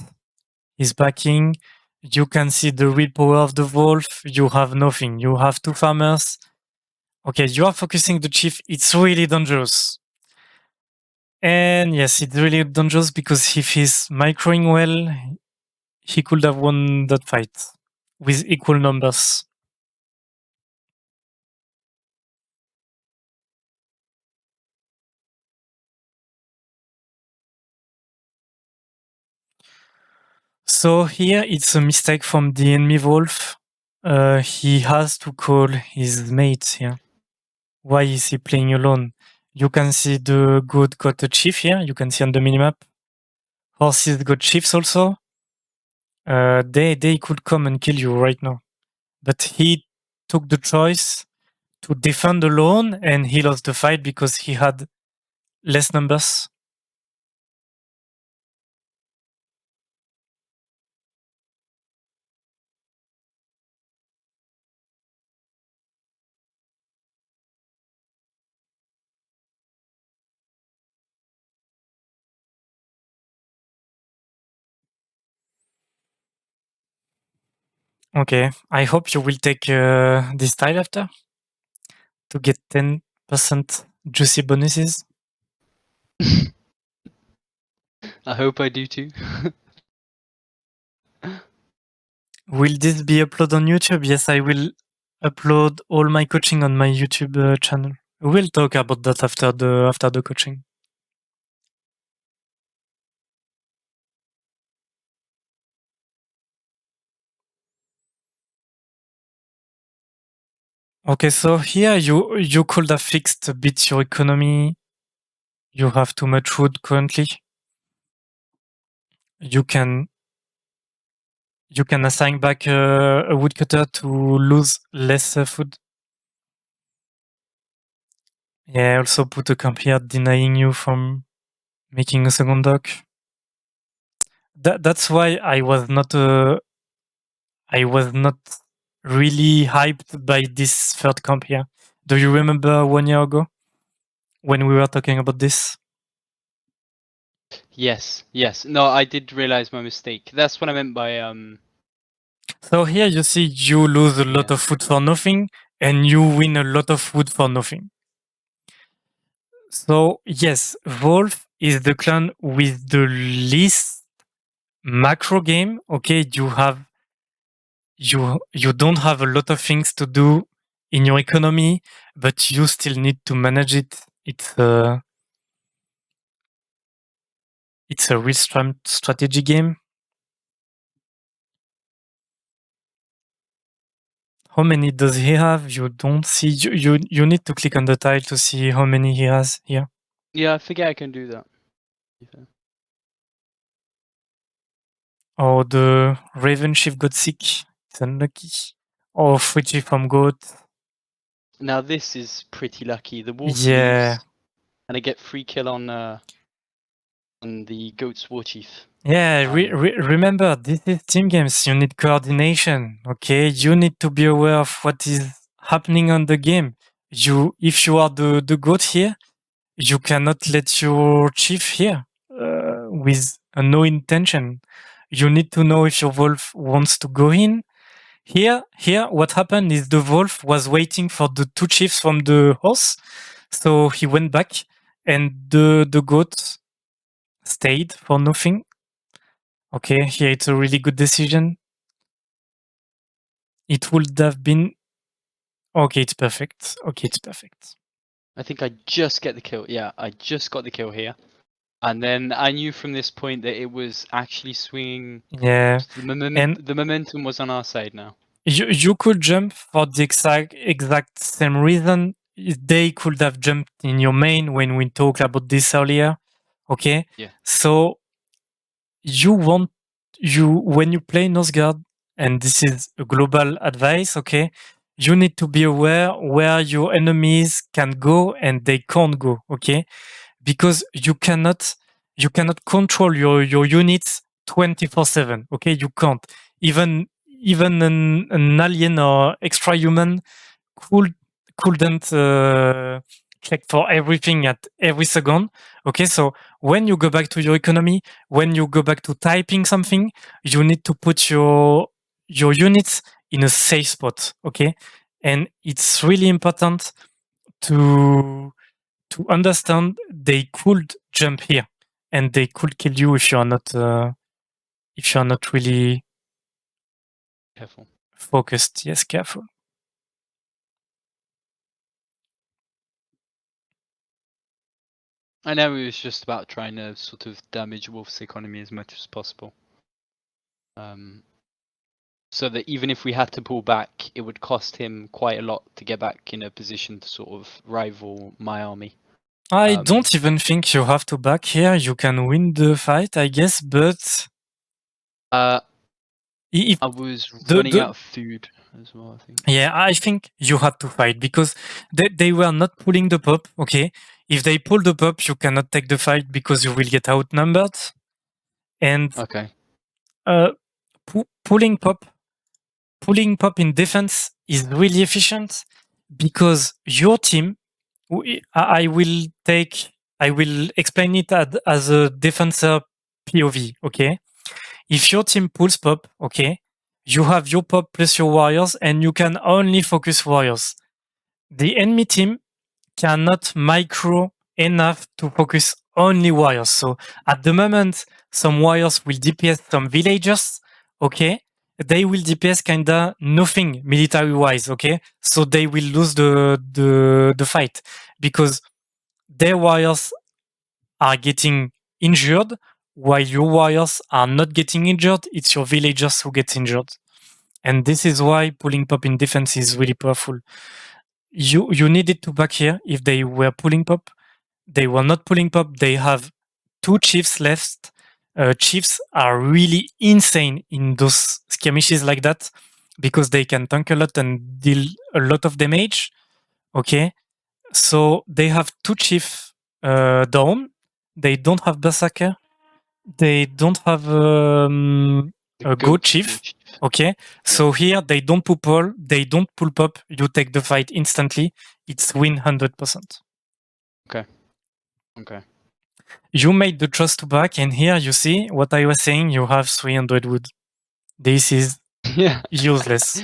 He's backing. You can see the real power of the wolf. You have nothing. You have two farmers. Okay, you are focusing the chief. It's really dangerous. And yes, it's really dangerous because if he's microing well, he could have won that fight with equal numbers. So here it's a mistake from the enemy wolf. He has to call his mates here. Why is he playing alone? You can see the goat got a chief here. You can see on the minimap. Horses got chiefs also. They could come and kill you right now. But he took the choice to defend alone and he lost the fight because he had less numbers. Okay, I hope you will take this tile after to get 10% juicy bonuses. I hope I do too. Will this be uploaded on YouTube? Yes, I will upload all my coaching on my YouTube channel. We'll talk about that after the coaching. Okay, so here you could have fixed a bit your economy. You have too much wood currently. You can assign back a woodcutter to lose less food. Yeah, also put a camp here denying you from making a second dock. That's why I was not really hyped by this third camp here. Do you remember 1 year ago when we were talking about this? Yes. No, I did realize my mistake. That's what I meant by So here you see you lose a lot of food for nothing and you win a lot of wood for nothing. So yes, Wolf is the clan with the least macro game. Okay, you don't have a lot of things to do in your economy, but you still need to manage it. It's a real strategy game. How many does he have? You don't see. You need to click on the tile to see how many he has here. Yeah, I forget I can do that. Oh, the Raven Chief got sick. It's unlucky. Oh, free chief from Goat. Now this is pretty lucky. The wolf Yeah. leaves, and I get free kill on the Goat's war chief. Yeah, remember, this is team games. You need coordination, okay? You need to be aware of what is happening on the game. If you are the goat here, you cannot let your chief here with no intention. You need to know if your wolf wants to go in. Here, what happened is the wolf was waiting for the two chiefs from the horse, so he went back, and the goat stayed for nothing. Okay, here it's a really good decision. It would have been... Okay, it's perfect. Okay, it's perfect. I think I just get the kill. Yeah, I just got the kill here. And then I knew from this point that it was actually swinging. Yeah. The momentum was on our side now. You could jump for the exact same reason. They could have jumped in your main when we talked about this earlier. Okay? Yeah. So when you play Northgard, and this is a global advice, okay, you need to be aware where your enemies can go and they can't go, okay? Because you cannot control your units 24/7, okay? You can't. Even an alien or extra human couldn't check for everything at every second. Okay, so when you go back to your economy, when you go back to typing something, you need to put your units in a safe spot. Okay, and it's really important to understand they could jump here and they could kill you if you're not really Careful. focused. Yes, careful. I know it was just about trying to sort of damage Wolf's economy as much as possible. So that even if we had to pull back, it would cost him quite a lot to get back in a position to sort of rival my army. I don't even think you have to back here. You can win the fight, I guess, but I was running out of food as well, I think. Yeah, I think you had to fight because they were not pulling the pop, okay? If they pull the pop, you cannot take the fight because you will get outnumbered. And okay. Pulling pop in defense is really efficient because your team, I will explain it as a defensor POV, okay? If your team pulls pop, okay, you have your pop plus your warriors and you can only focus warriors. The enemy team cannot micro enough to focus only warriors. So at the moment, some warriors will DPS some villagers, okay? They will DPS kinda nothing military-wise, okay? So they will lose the fight because their warriors are getting injured while your warriors are not getting injured. It's your villagers who get injured. And this is why pulling pop in defense is really powerful. You needed to back here if they were pulling pop. They were not pulling pop. They have two chiefs left. Chiefs are really insane in those skirmishes like that because they can tank a lot and deal a lot of damage. Okay, so they have two chiefs down. They don't have berserker. They don't have a goat chief. Okay, so here they don't pull pop. You take the fight instantly. It's win 100%. Okay. You made the trust to back, and here you see what I was saying. You have 300 wood. This is useless.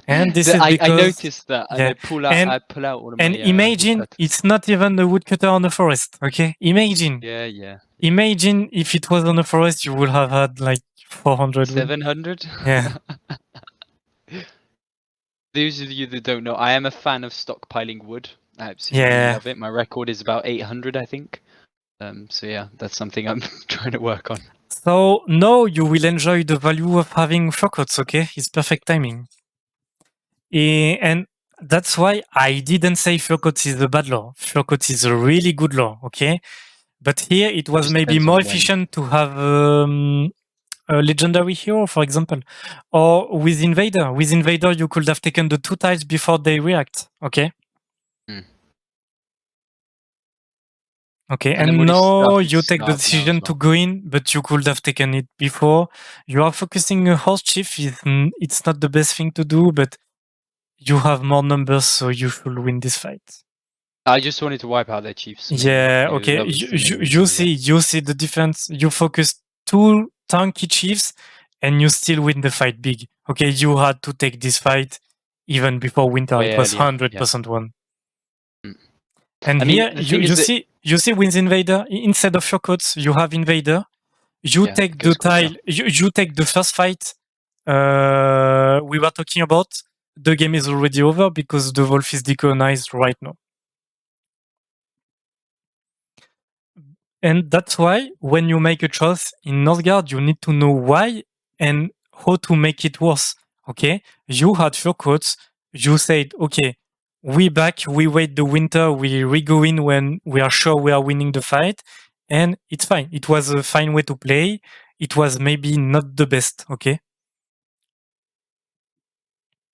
And this is because I noticed that, and I pull out all of my. And imagine it's not even a woodcutter on the forest. Okay, imagine. Yeah. Imagine if it was on the forest, you would have had like 400. 700. Yeah. Those of you that don't know, I am a fan of stockpiling wood. I absolutely love it. My record is about 800, I think. So yeah, that's something I'm trying to work on. So now you will enjoy the value of having fur coats, okay? It's perfect timing. And that's why I didn't say fur coats is a bad law. Fur coats is a really good law, okay? But here it was Just maybe depends more on when. efficient to have a legendary hero, for example. Or with Invader. With Invader, you could have taken the 2 tiles before they react, okay? Okay, And then and when it now started you to take the starve now as decision to well. go in, but you could have taken it before. You are focusing a horse chief. It's not the best thing to do, but you have more numbers, so you should win this fight. I just wanted to wipe out their chiefs mainly. Yeah, okay. That was the main reason. You see the difference. You focus 2 tanky chiefs, and you still win the fight big. Okay, you had to take this fight even before winter. Way It was earlier, yeah. 100% won. Mm. And I mean, here the thing is that you see wins Invader instead of your coats. You have Invader. You yeah, take the goes quicker. tile. You take the first fight we were talking about. The game is already over because the wolf is decolonized right now. And that's why when you make a choice in Northgard, you need to know why and how to make it worse. Okay, you had fur coats. You said, okay, we back, we wait the winter, we go in when we are sure we are winning the fight, and it's fine. It was a fine way to play. It was maybe not the best. Okay.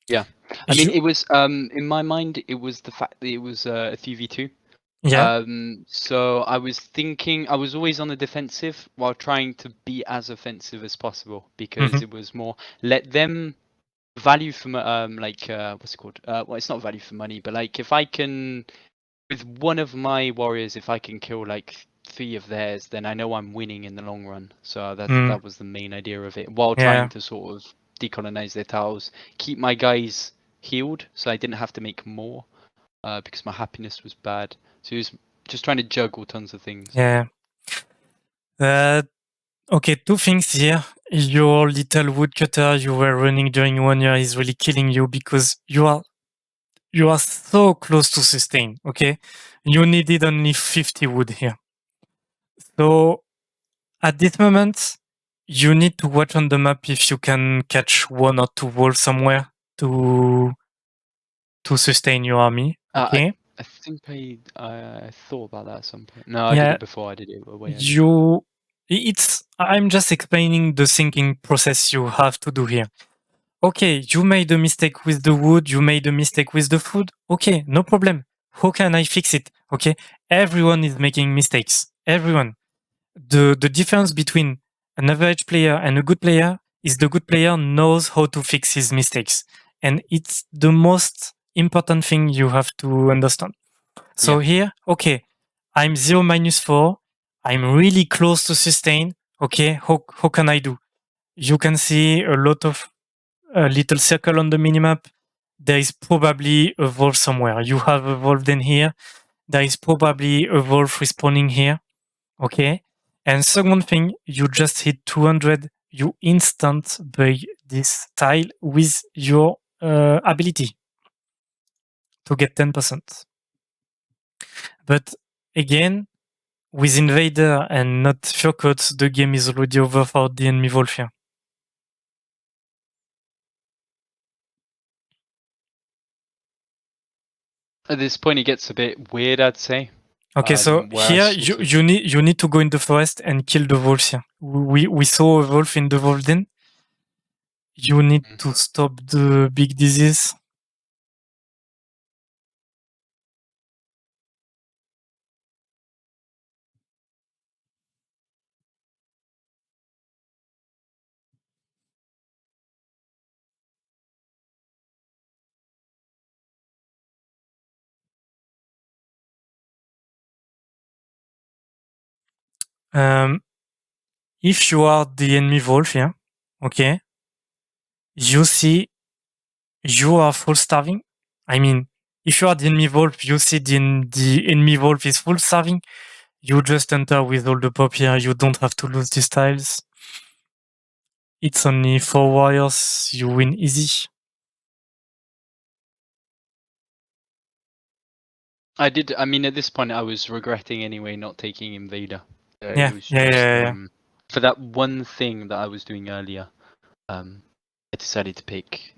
Yeah, I mean, it was in my mind, it was the fact that it was a 3v2. Yeah. So I was thinking, I was always on the defensive while trying to be as offensive as possible because it was more let them value for like what's it called? Well, it's not value for money, but like if I can with one of my warriors, if I can kill like 3 of theirs, then I know I'm winning in the long run. So that was the main idea of it, while trying to sort of decolonize their tiles, keep my guys healed, so I didn't have to make more because my happiness was bad. So he was just trying to juggle tons of things. Yeah. Okay, 2 things here. Your little woodcutter you were running during 1 year is really killing you because you are so close to sustain, okay? You needed only 50 wood here. So at this moment, you need to watch on the map if you can catch 1 or 2 wolves somewhere to sustain your army, okay? I think I thought about that at some point. No, I did it before. I did it way I'm just explaining the thinking process you have to do here. Okay, you made a mistake with the wood, you made a mistake with the food. Okay, no problem. How can I fix it? Okay, everyone is making mistakes. Everyone. The difference between an average player and a good player is the good player knows how to fix his mistakes. And it's the most important thing you have to understand. So here, okay, I'm 0 -4. I'm really close to sustain. Okay, how can I do? You can see a lot of a little circle on the minimap. There is probably a wolf somewhere. You have a wolf in here. There is probably a wolf respawning here. Okay. And second thing, you just hit 200. You instant buy this tile with your ability to get 10%. But again, with Invader and not Fur Coats, the game is already over for the enemy wolf here. At this point, it gets a bit weird, I'd say. Okay, so here you need to go in the forest and kill the wolves here. We saw a wolf in the wolf den. You need to stop the big disease. If you are the enemy wolf here, okay, you see you are full starving. I mean, if you are the enemy wolf, you see the enemy wolf is full starving. You just enter with all the pop here. You don't have to lose these tiles. It's only 4 warriors. You win easy. I did. I mean, at this point, I was regretting anyway not taking Invader. Yeah, It was yeah, just yeah, yeah. for that one thing that I was doing earlier. I decided to pick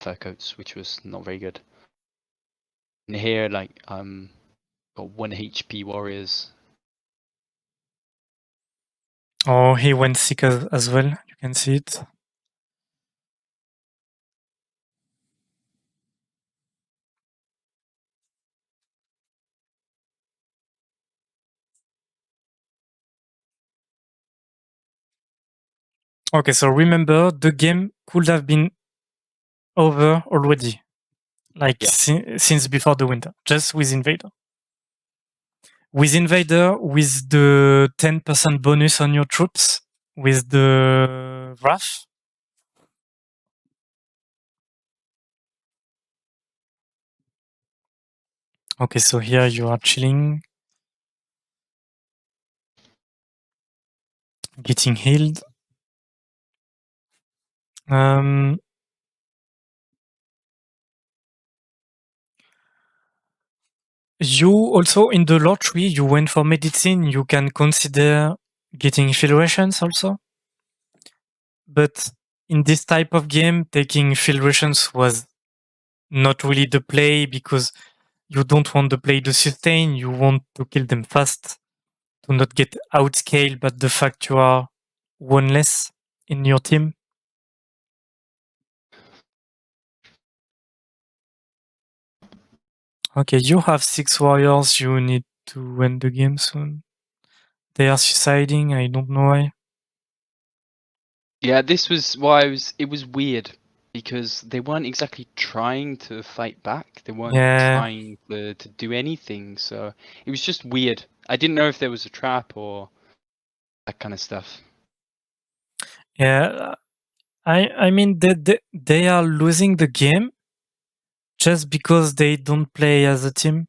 Fur Coats, which was not very good. And here, like, got 1 HP warriors. Oh, he went sick as well. You can see it. Okay, so remember, the game could have been over already, like Yeah. since before the winter, just with Invader. With Invader, with the 10% bonus on your troops, with the Wrath. Okay, so here you are chilling, getting healed. You also, in the lore tree, you went for medicine, you can consider getting field rations also. But in this type of game, taking field rations was not really the play because you don't want the play to sustain, you want to kill them fast, to not get outscaled, but the fact you are one less in your team. Okay, you have 6 warriors, you need to end the game soon. They are suiciding, I don't know why. Yeah, this was why it was weird because they weren't exactly trying to fight back. They weren't trying to do anything. So it was just weird. I didn't know if there was a trap or that kind of stuff. Yeah, I mean they are losing the game just because they don't play as a team.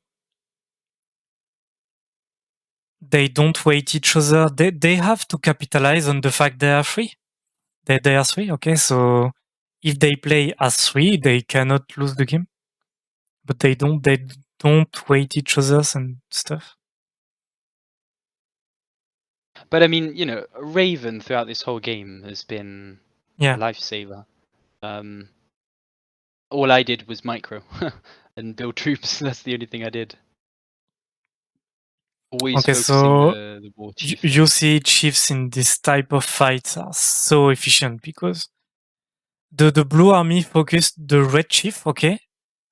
They don't wait each other. They have to capitalize on the fact they are free. They are three, okay, so if they play as three, they cannot lose the game. But they don't wait each other's and stuff. But I mean, you know, Raven throughout this whole game has been a lifesaver. All I did was micro and build troops. That's the only thing I did. Always Okay, focusing so the war chief. you see chiefs in this type of fights are so efficient because the blue army focused the red chief, okay?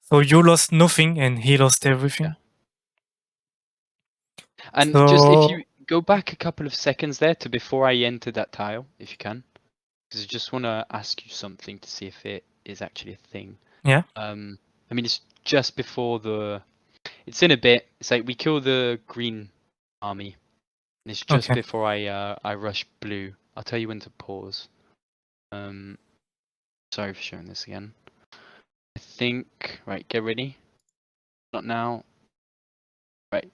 So you lost nothing and he lost everything. Yeah. And so, just if you go back a couple of seconds there to before I entered that tile, if you can, because I just want to ask you something to see if it is actually a thing. Yeah. I mean, it's just before it's in a bit. It's like we kill the green army. And it's just Okay. before I rush blue. I'll tell you when to pause. Sorry for showing this again. I think, right, get ready. Not now. Right.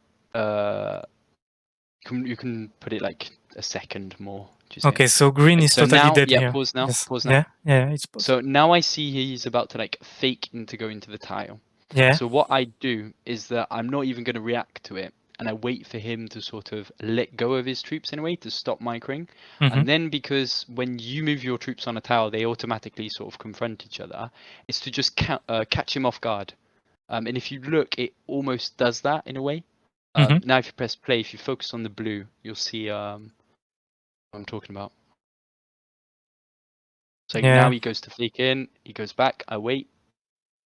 You can put it like a second more. Okay, so green is so totally now, dead yeah, here. pause now. Yes. Pause now. Yeah, it's paused. So now I see he's about to like fake to go into the tile. Yeah. So what I do is that I'm not even going to react to it, and I wait for him to sort of let go of his troops in a way to stop microing. Mm-hmm. And then because when you move your troops on a tile, they automatically sort of confront each other. It's to just catch him off guard. And if you look, it almost does that in a way. Now if you press play, if you focus on the blue, you'll see what I'm talking about. So now he goes to fake in, he goes back, I wait,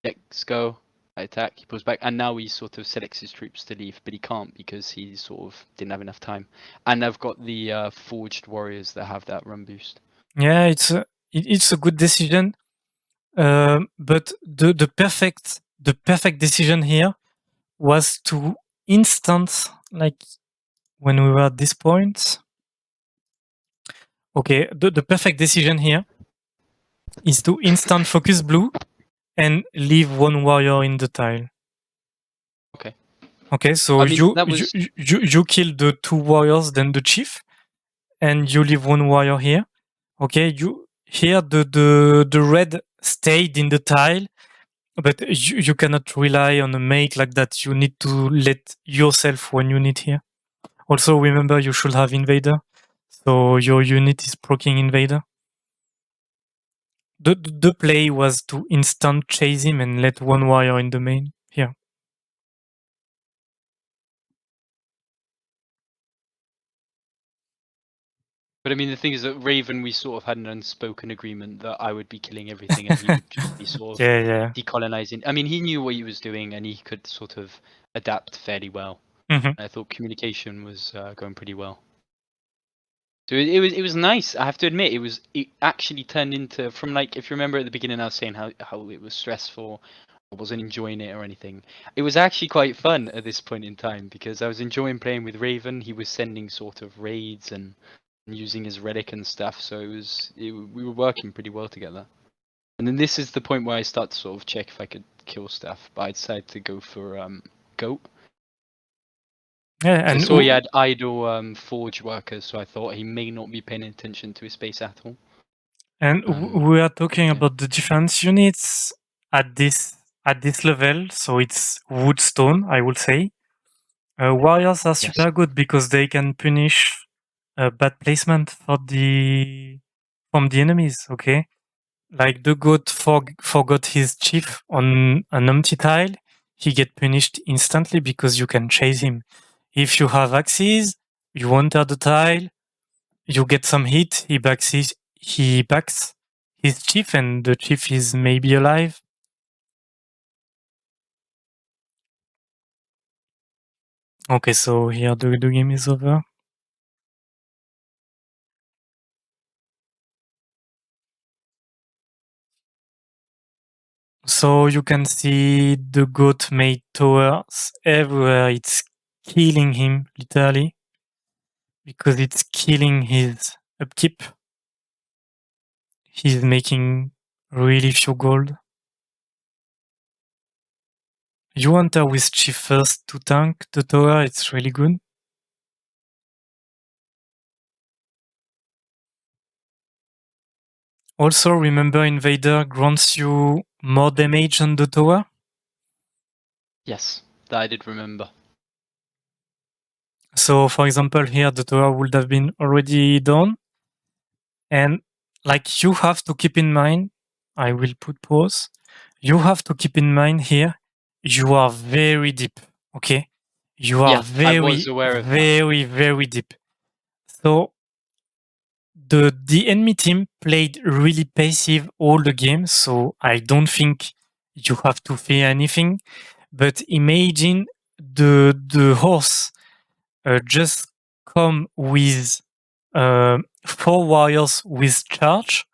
let's go, I attack, he pulls back, and now he sort of selects his troops to leave, but he can't because he sort of didn't have enough time. And I've got the forged warriors that have that run boost. Yeah, it's a good decision. But the perfect decision here was to instant, like when we were at this point. Okay, the perfect decision here is to instant focus blue and leave one warrior in the tile. Okay. Okay, so I mean, that was... you kill the 2 warriors, then the chief, and you leave 1 warrior here. Okay, here the red stayed in the tile But you cannot rely on a mate like that. You need to let yourself when you need here. Also, remember you should have invader. So your unit is proccing invader. The play was to instant chase him and let one warrior in the main here. But I mean, the thing is that Raven, we sort of had an unspoken agreement that I would be killing everything and he would just be sort of Yeah. decolonizing. I mean, he knew what he was doing and he could sort of adapt fairly well. Mhm. I thought communication was going pretty well. So it was nice. I have to admit, it actually turned into, from like, if you remember at the beginning, I was saying how it was stressful. I wasn't enjoying it or anything. It was actually quite fun at this point in time because I was enjoying playing with Raven. He was sending sort of raids and using his relic and stuff. So we were working pretty well together. And then this is the point where I start to sort of check if I could kill stuff. But I decided to go for goat. Yeah, I and saw he had idle forge workers, so I thought he may not be paying attention to his base at all. And we are talking about the defense units at this level, so it's woodstone, I would say. Warriors are super good because they can punish bad placement from the enemies. Okay, like the goat forgot his chief on an empty tile, he get punished instantly because you can chase him. If you have axes, you enter the tile, you get some hit, he backs his chief and the chief is maybe alive. Okay, so here the game is over. So you can see the goat made towers everywhere. It's killing him, literally, because it's killing his upkeep. He's making really few gold. You enter with chief first to tank the tower, it's really good. Also, remember Invader grants you more damage on the tower? Yes, that I did remember. So, for example, here the tower would have been already done. And like you have to keep in mind, I will put pause. You have to keep in mind here, you are very deep, okay? You are I was aware of that. very deep. So the enemy team played really passive all the game, so I don't think you have to fear anything. But imagine the horse just come with 4 warriors with charge.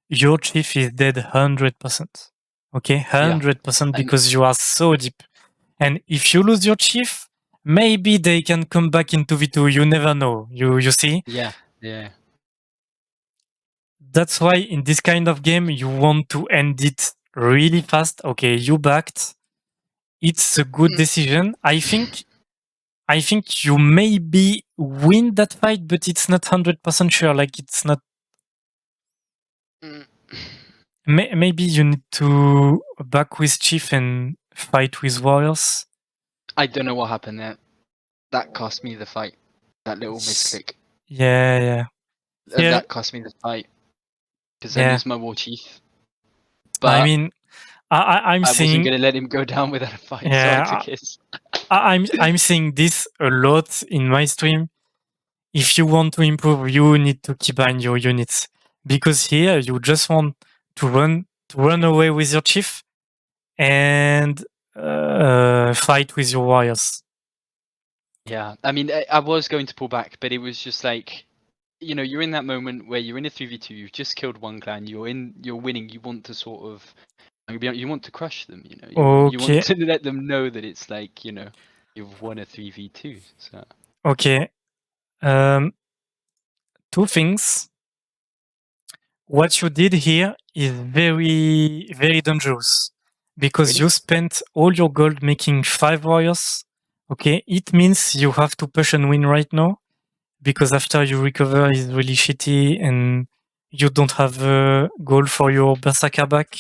Your chief is dead 100%. Okay, 100% because you are so deep. And if you lose your chief, maybe they can come back into V2. You never know. You see? Yeah. That's why in this kind of game, you want to end it really fast. Okay, you backed. It's a good decision. I think you maybe win that fight, but it's not 100% sure. Like it's not. Maybe you need to back with chief and fight with warriors. I don't know what happened there. That cost me the fight. That little misclick. Yeah. That cost me the fight. Because I used my war chief. But I mean, I'm saying, wasn't going to let him go down without a fight, so I took his. I'm saying this a lot in my stream. If you want to improve, you need to keep behind your units. Because here you just want to run away with your chief and fight with your warriors. Yeah, I mean, I was going to pull back, but it was just like, you know, you're in that moment where you're in a 3v2, you've just killed one clan, you're winning, you want to sort of, you want to crush them, you know, you want to let them know that it's like, you know, you've won a 3v2. So. Okay. 2 things. What you did here is very dangerous because you spent all your gold making 5 warriors. Okay, it means you have to push and win right now because after you recover is really shitty and you don't have gold for your berserker back.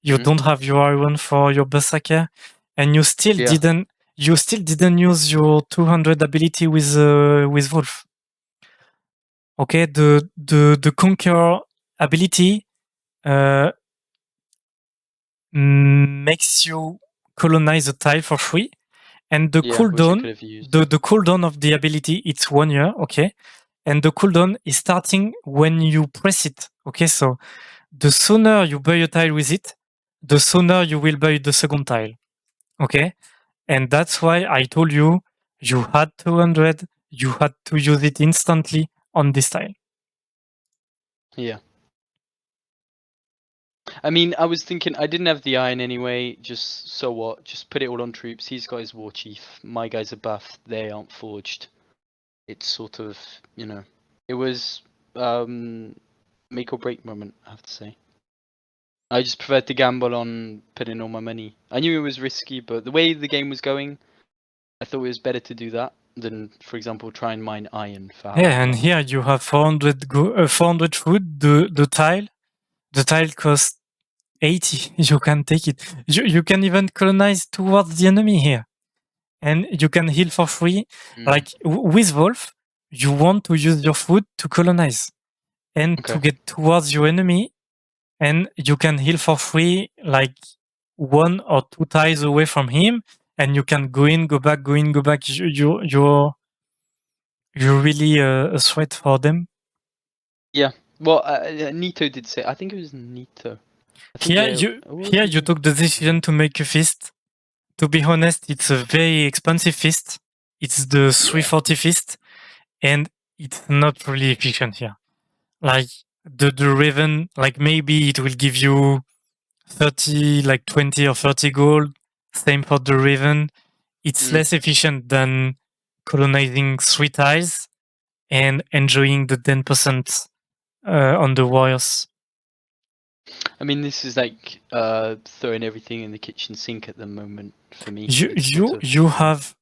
You don't have your iron for your berserker, and you still didn't use your 200 ability with Wolf. Okay, the Conqueror ability makes you colonize a tile for free, and the cooldown, the cooldown of the ability, it's 1 year, okay, and the cooldown is starting when you press it, okay. So the sooner you buy a tile with it, the sooner you will buy the second tile, okay. And that's why I told you you had 200, you had to use it instantly on this tile. Yeah. I mean, I was thinking I didn't have the iron anyway. Just so what? Just put it all on troops. He's got his war chief. My guys are buffed. They aren't forged. It's sort of, you know, it was make or break moment, I have to say. I just preferred to gamble on putting all my money. I knew it was risky, but the way the game was going, I thought it was better to do that than, for example, try and mine iron for Yeah, and here you have 400 400 food. The tile costs 80. You can take it. You can even colonize towards the enemy here, and you can heal for free. Like with Wolf, you want to use your food to colonize and to get towards your enemy, and you can heal for free, like 1 or 2 tiles away from him, and you can go in, go back, go in, go back. You're really a threat for them. Yeah. Well, Nito did say. I think it was Nito. Here you took the decision to make a fist. To be honest, it's a very expensive fist. It's the 340 fist, and it's not really efficient here. Like the Raven, like maybe it will give you 30, like 20 or 30 gold. Same for the Raven. It's less efficient than colonizing 3 tiles and enjoying the 10% on the warriors. I mean, this is like throwing everything in the kitchen sink at the moment for me. You have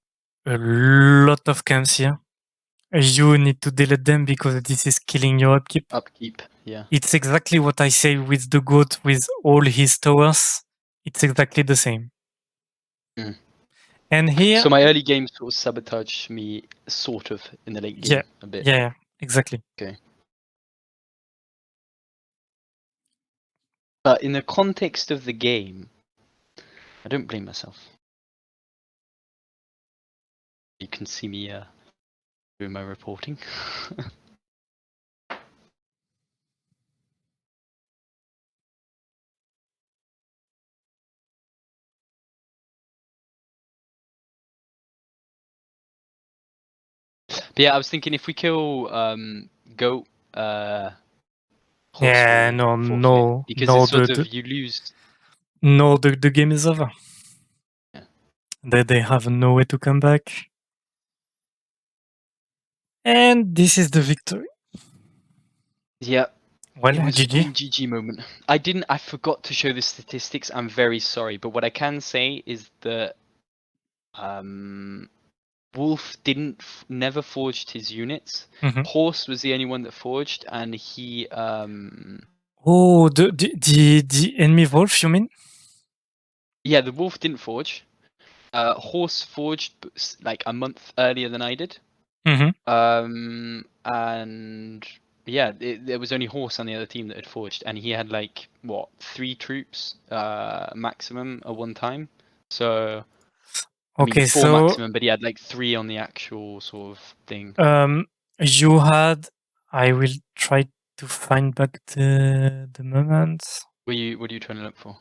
a lot of camps here. You need to delete them because this is killing your upkeep. Upkeep, yeah. It's exactly what I say with the goat with all his towers. It's exactly the same. And here, so my early game sort of sabotaged me, sort of, in the late game a bit. Yeah, exactly. Okay. But in the context of the game, I don't blame myself. You can see me doing my reporting. But yeah, I was thinking if we kill goat, yeah, no, because no, it's sort of you lose. No, the game is over. Yeah. They have no way to come back. And this is the victory. Yeah. Well, it was GG. a GG moment. I forgot to show the statistics. I'm very sorry, but what I can say is that Wolf never forged his units. Horse was the only one that forged, and he Oh, the enemy Wolf, you mean? Yeah, the Wolf didn't forge. Horse forged like a month earlier than I did. And yeah, there was only Horse on the other team that had forged, and he had like what 3 troops maximum at one time. So I mean 4 maximum, but he had like 3 on the actual sort of thing. You had. I will try to find back the moment. What are you trying to look for?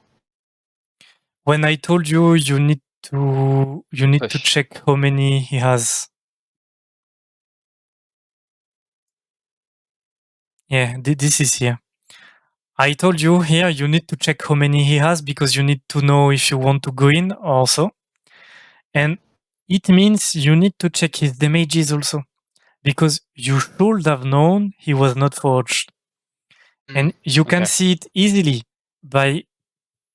When I told you you need to check how many he has. Yeah, this is here. I told you here you need to check how many he has because you need to know if you want to go in also. And it means you need to check his damages also because you should have known he was not forged. And you can see it easily by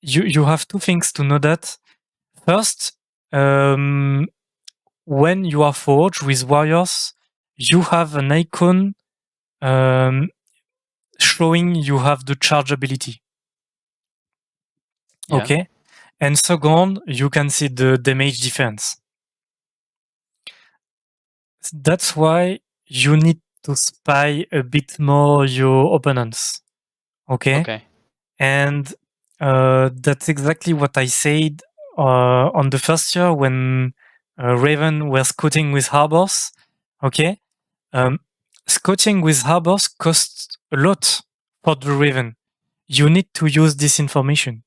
you have 2 things to know that. First, when you are forged with warriors, you have an icon showing you have the charge ability. Yeah. Okay. And second, you can see the damage defense. That's why you need to spy a bit more your opponents. Okay. Okay. And that's exactly what I said on the first year when Raven were scouting with harbors. Okay. Scouting with harbors costs a lot for the Raven. You need to use this information.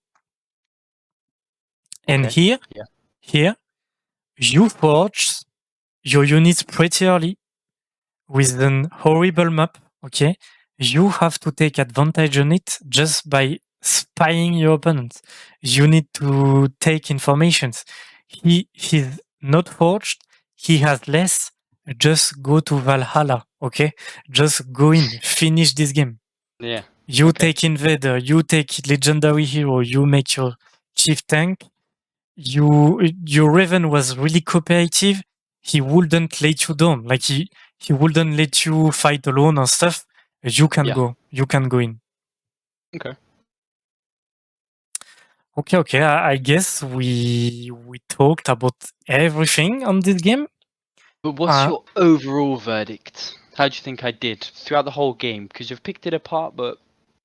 And Okay. here, you forge your units pretty early with an horrible map. Okay. You have to take advantage on it just by spying your opponent. You need to take informations. He's not forged. He has less. Just go to Valhalla. Okay. Just go in. Finish this game. Yeah. You Okay. take invader. You take legendary hero. You make your chief tank. Your Raven was really cooperative. He wouldn't let you down. Like he wouldn't let you fight alone or stuff. You can Yeah. go. You can go in. Okay. Okay. I guess we talked about everything on this game. But what's your overall verdict? How do you think I did throughout the whole game? Because you've picked it apart, but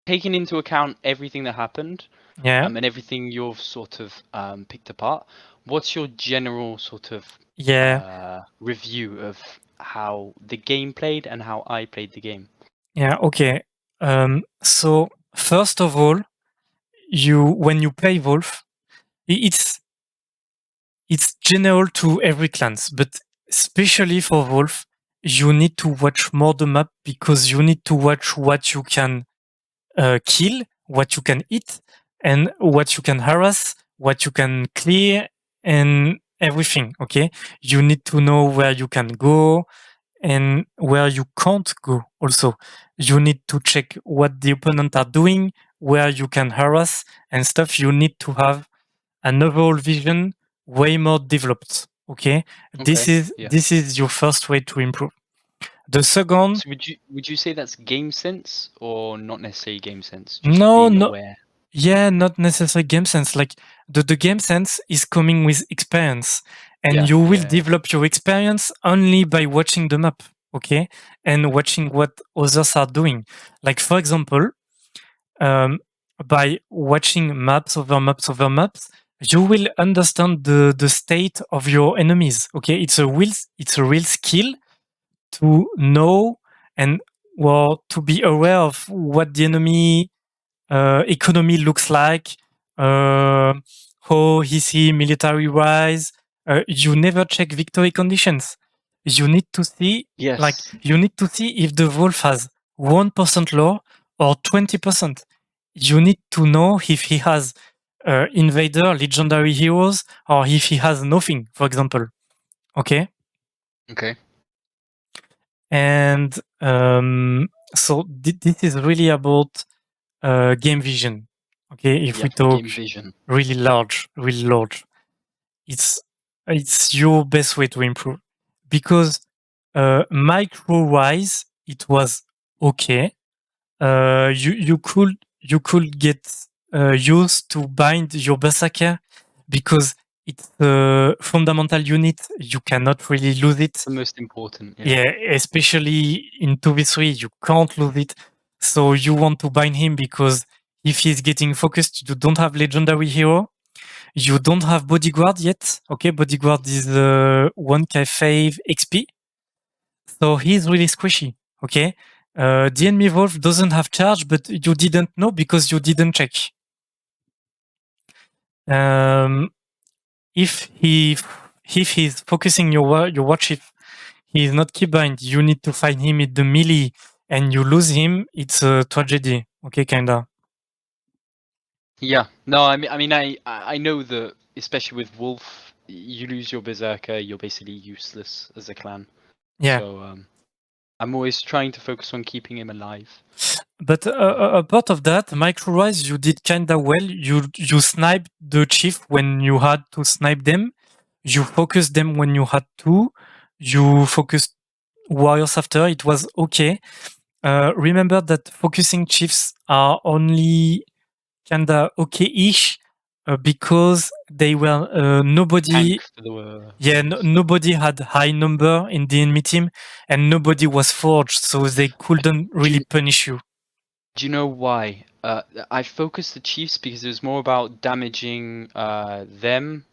taking into account everything that happened, Yeah. and everything you've sort of picked apart, what's your general sort of review of how the game played and how I played the game? Yeah. Okay. So first of all, when you play Wolf, it's general to every clans, but especially for Wolf, you need to watch more the map because you need to watch what you can kill, what you can eat, and what you can harass, what you can clear, and everything. Okay, you need to know where you can go and where you can't go. Also, you need to check what the opponent are doing, where you can harass and stuff. You need to have an overall vision way more developed. Okay, this is your first way to improve. The second, So would you say that's game sense or not necessarily game sense? Just no, being no, aware. yeah, not necessarily game sense. Like the game sense is coming with experience, and you will develop your experience only by watching the map. Okay, and watching what others are doing. Like for example, by watching maps over maps over maps, you will understand the state of your enemies. Okay, it's a real skill to know and to be aware of what the enemy economy looks like, how is he military wise. You never check victory conditions. You need to see if the wolf has 1% lore or 20%. You need to know if he has invader, legendary heroes, or if he has nothing, for example. Okay. Okay. And so this is really about game vision. Okay, if we talk game vision. really large, it's your best way to improve because micro wise it was okay. You could get used to bind your berserker because it's a fundamental unit. You cannot really lose it. The most important. Yeah, especially in 2v3, you can't lose it. So you want to bind him because if he's getting focused, you don't have legendary hero. You don't have bodyguard yet. Okay, bodyguard is 1k5 XP. So he's really squishy. Okay. The enemy wolf doesn't have charge, but you didn't know because you didn't check. If he's focusing your watch, if he is not keybind, you need to find him in the melee and you lose him, it's a tragedy. Okay, kinda. Yeah. No, I mean, I know that, especially with Wolf, you lose your berserker, you're basically useless as a clan. Yeah. So I'm always trying to focus on keeping him alive. But a part of that, micro-wise, you did kinda well. You sniped the chief when you had to snipe them. You focused them when you had to. You focused warriors after. It was okay. Remember that focusing chiefs are only kinda okay-ish because they were nobody. Tank for the Yeah, nobody had high number in the enemy team, and nobody was forged, so they couldn't really punish you. Do you know why? I focused the Chiefs because it was more about damaging them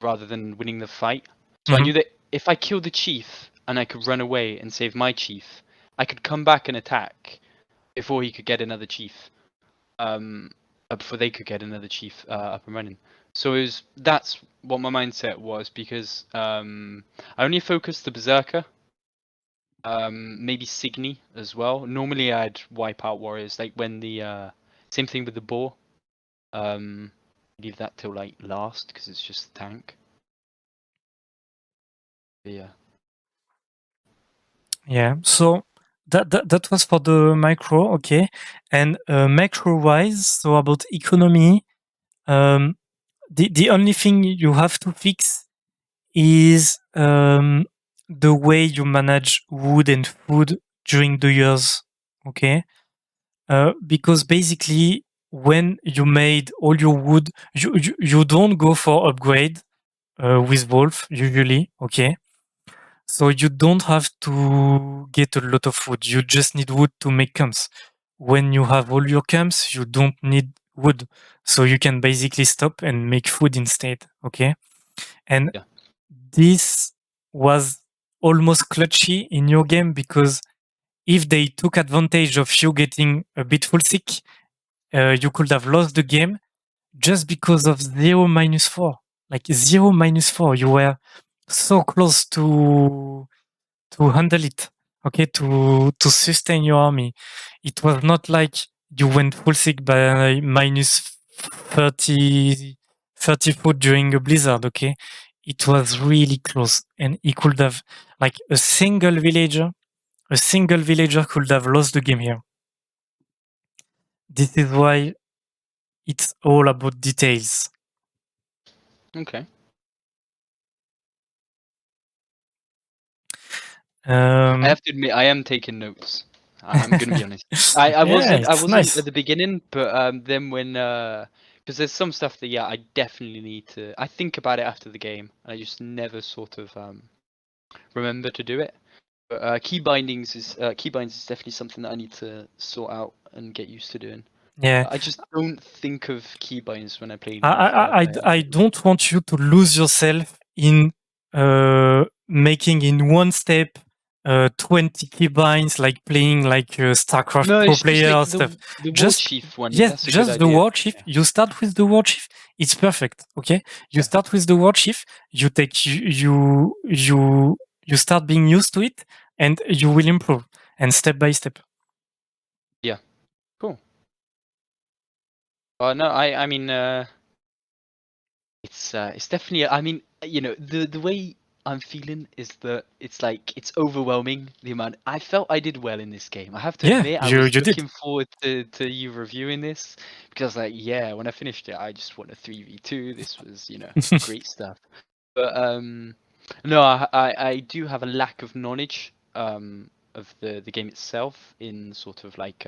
rather than winning the fight. So I knew that if I killed the Chief and I could run away and save my Chief, I could come back and attack before he could get another Chief. Before they could get another Chief up and running. So that's what my mindset was, because I only focused the Berserker. Maybe Signy as well. Normally I'd wipe out warriors, like when the same thing with the boar. Leave that till like last because it's just the tank. But yeah. Yeah. So that was for the micro, okay. And macro wise, so about economy, the only thing you have to fix is the way you manage wood and food during the years, okay? Because basically, when you made all your wood, you don't go for upgrade with Wolf usually, okay? So you don't have to get a lot of wood. You just need wood to make camps. When you have all your camps, you don't need wood. So you can basically stop and make food instead, okay? And Yeah. this was almost clutchy in your game, because if they took advantage of you getting a bit full sick, you could have lost the game just because of 0-4. Like 0-4. You were so close to handle it, okay, to sustain your army. It was not like you went full sick by minus 30 foot during a blizzard, okay? It was really close, and he could have, like, a single villager could have lost the game here. This is why it's all about details. Okay. I have to admit, I am taking notes. I'm gonna be honest. I wasn't nice. at the beginning, but then when because there's some stuff that I definitely need to. I think about it after the game, and I just never sort of remember to do it. But keybinds is definitely something that I need to sort out and get used to doing. Yeah. I just don't think of keybinds when I play. I don't want you to lose yourself in making in one step 20 keybinds, like playing like a StarCraft No, pro it's just player like stuff. the war Just chief one. yes, That's a just good the idea. war chief. Yeah. You start with the war chief. It's perfect. Okay, you start with the war chief. You take you start being used to it, and you will improve, and step by step. Yeah. Cool. No, I mean, it's definitely. I mean, the way I'm feeling is that it's like it's overwhelming the amount. I felt I did well in this game. I have to admit, I was You did. looking forward to you reviewing this, because like when I finished it, I just won a 3v2. This was great stuff. But no, I do have a lack of knowledge of the game itself, in sort of like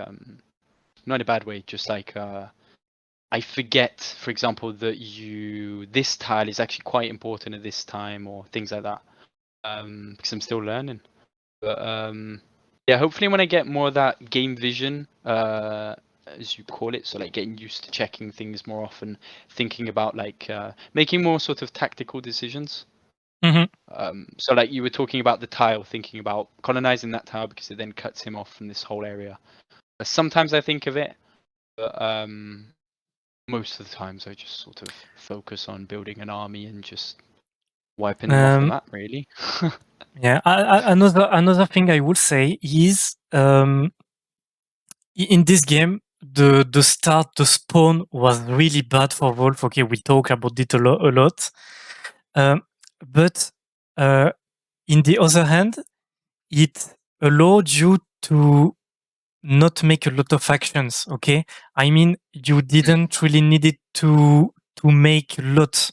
not in a bad way, just like I forget, for example, that this tile is actually quite important at this time, or things like that, because I'm still learning. But yeah, hopefully when I get more of that game vision, as you call it, so like getting used to checking things more often, thinking about like making more sort of tactical decisions. So like you were talking about the tile, thinking about colonizing that tile because it then cuts him off from this whole area. Sometimes I think of it, but most of the times I just sort of focus on building an army and just wiping them off the map, really. Yeah, another thing I would say is in this game, the spawn was really bad for Wolf. Okay, we talk about it a lot. But in the other hand, it allowed you to not make a lot of actions. Okay, I mean, you didn't really need it to make lots.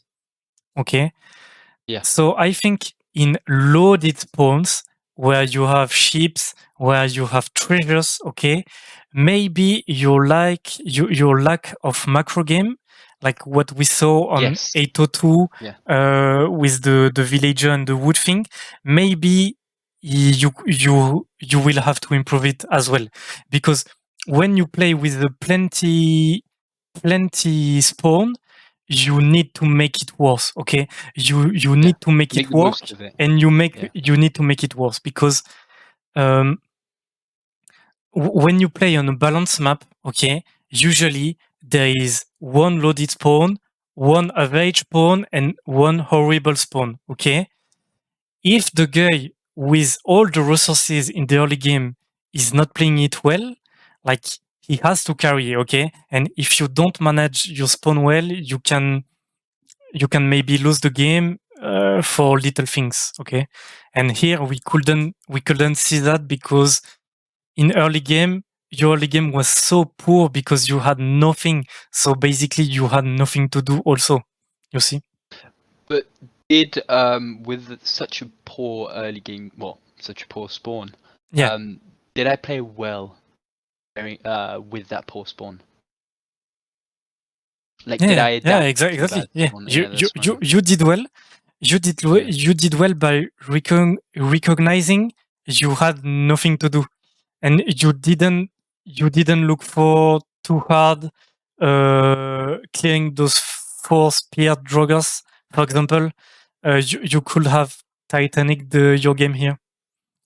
Okay. Yeah. So I think in loaded spawns where you have ships, where you have treasures, okay, maybe your lack of macro game like what we saw on Yes. 802 Yeah. with the villager and the wood thing. Maybe you will have to improve it as well, because when you play with the plenty spawn, you need to make it worse. Okay, you need to make Make it the work, most of it. and Yeah. you need to make it worse, because when you play on a balanced map, okay, usually there is one loaded spawn, one average spawn, and one horrible spawn. Okay, if the guy with all the resources in the early game is not playing it well, like, he has to carry. Okay, and if you don't manage your spawn well, you can maybe lose the game for little things. Okay, and here we couldn't see that, because in early game, your early game was so poor because you had nothing. So basically, you had nothing to do also. You see? But did with such a poor early game, well, such a poor spawn, Yeah. did I play well with that poor spawn? Like, did I adapt to the Exactly. bad Yeah, spawn? Yeah, that's fine. you did well. You did well by recognizing you had nothing to do, and you didn't look for too hard clearing those 4 spear joggers, for example. You could have Titanic your game here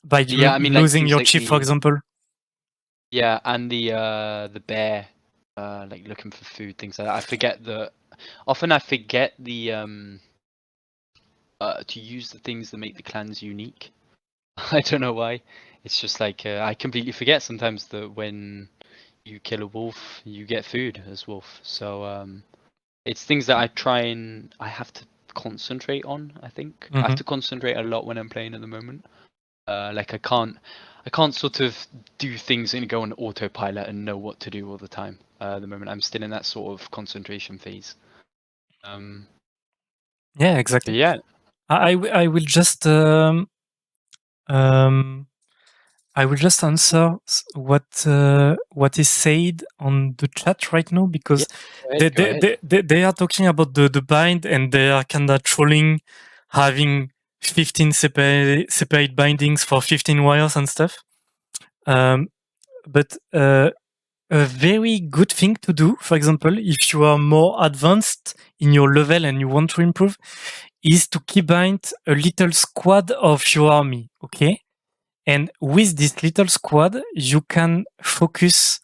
by Yeah, I mean, like losing things your like chip, for example. yeah, and the bear, like looking for food, things like that. I forget the to use the things that make the clans unique. I don't know why. It's just like I completely forget sometimes that when you kill a wolf, you get food as wolf. So it's things that I have to concentrate on. I think I have to concentrate a lot when I'm playing at the moment. Like I can't sort of do things and go on autopilot and know what to do all the time. At the moment, I'm still in that sort of concentration phase. Yeah, exactly. Yeah. I will just I will just answer what is said on the chat right now, because Go ahead. they are talking about the bind, and they are kind of trolling having 15 separate bindings for 15 wires and stuff. But a very good thing to do, for example, if you are more advanced in your level and you want to improve, is to keybind a little squad of your army. Okay. And with this little squad, you can focus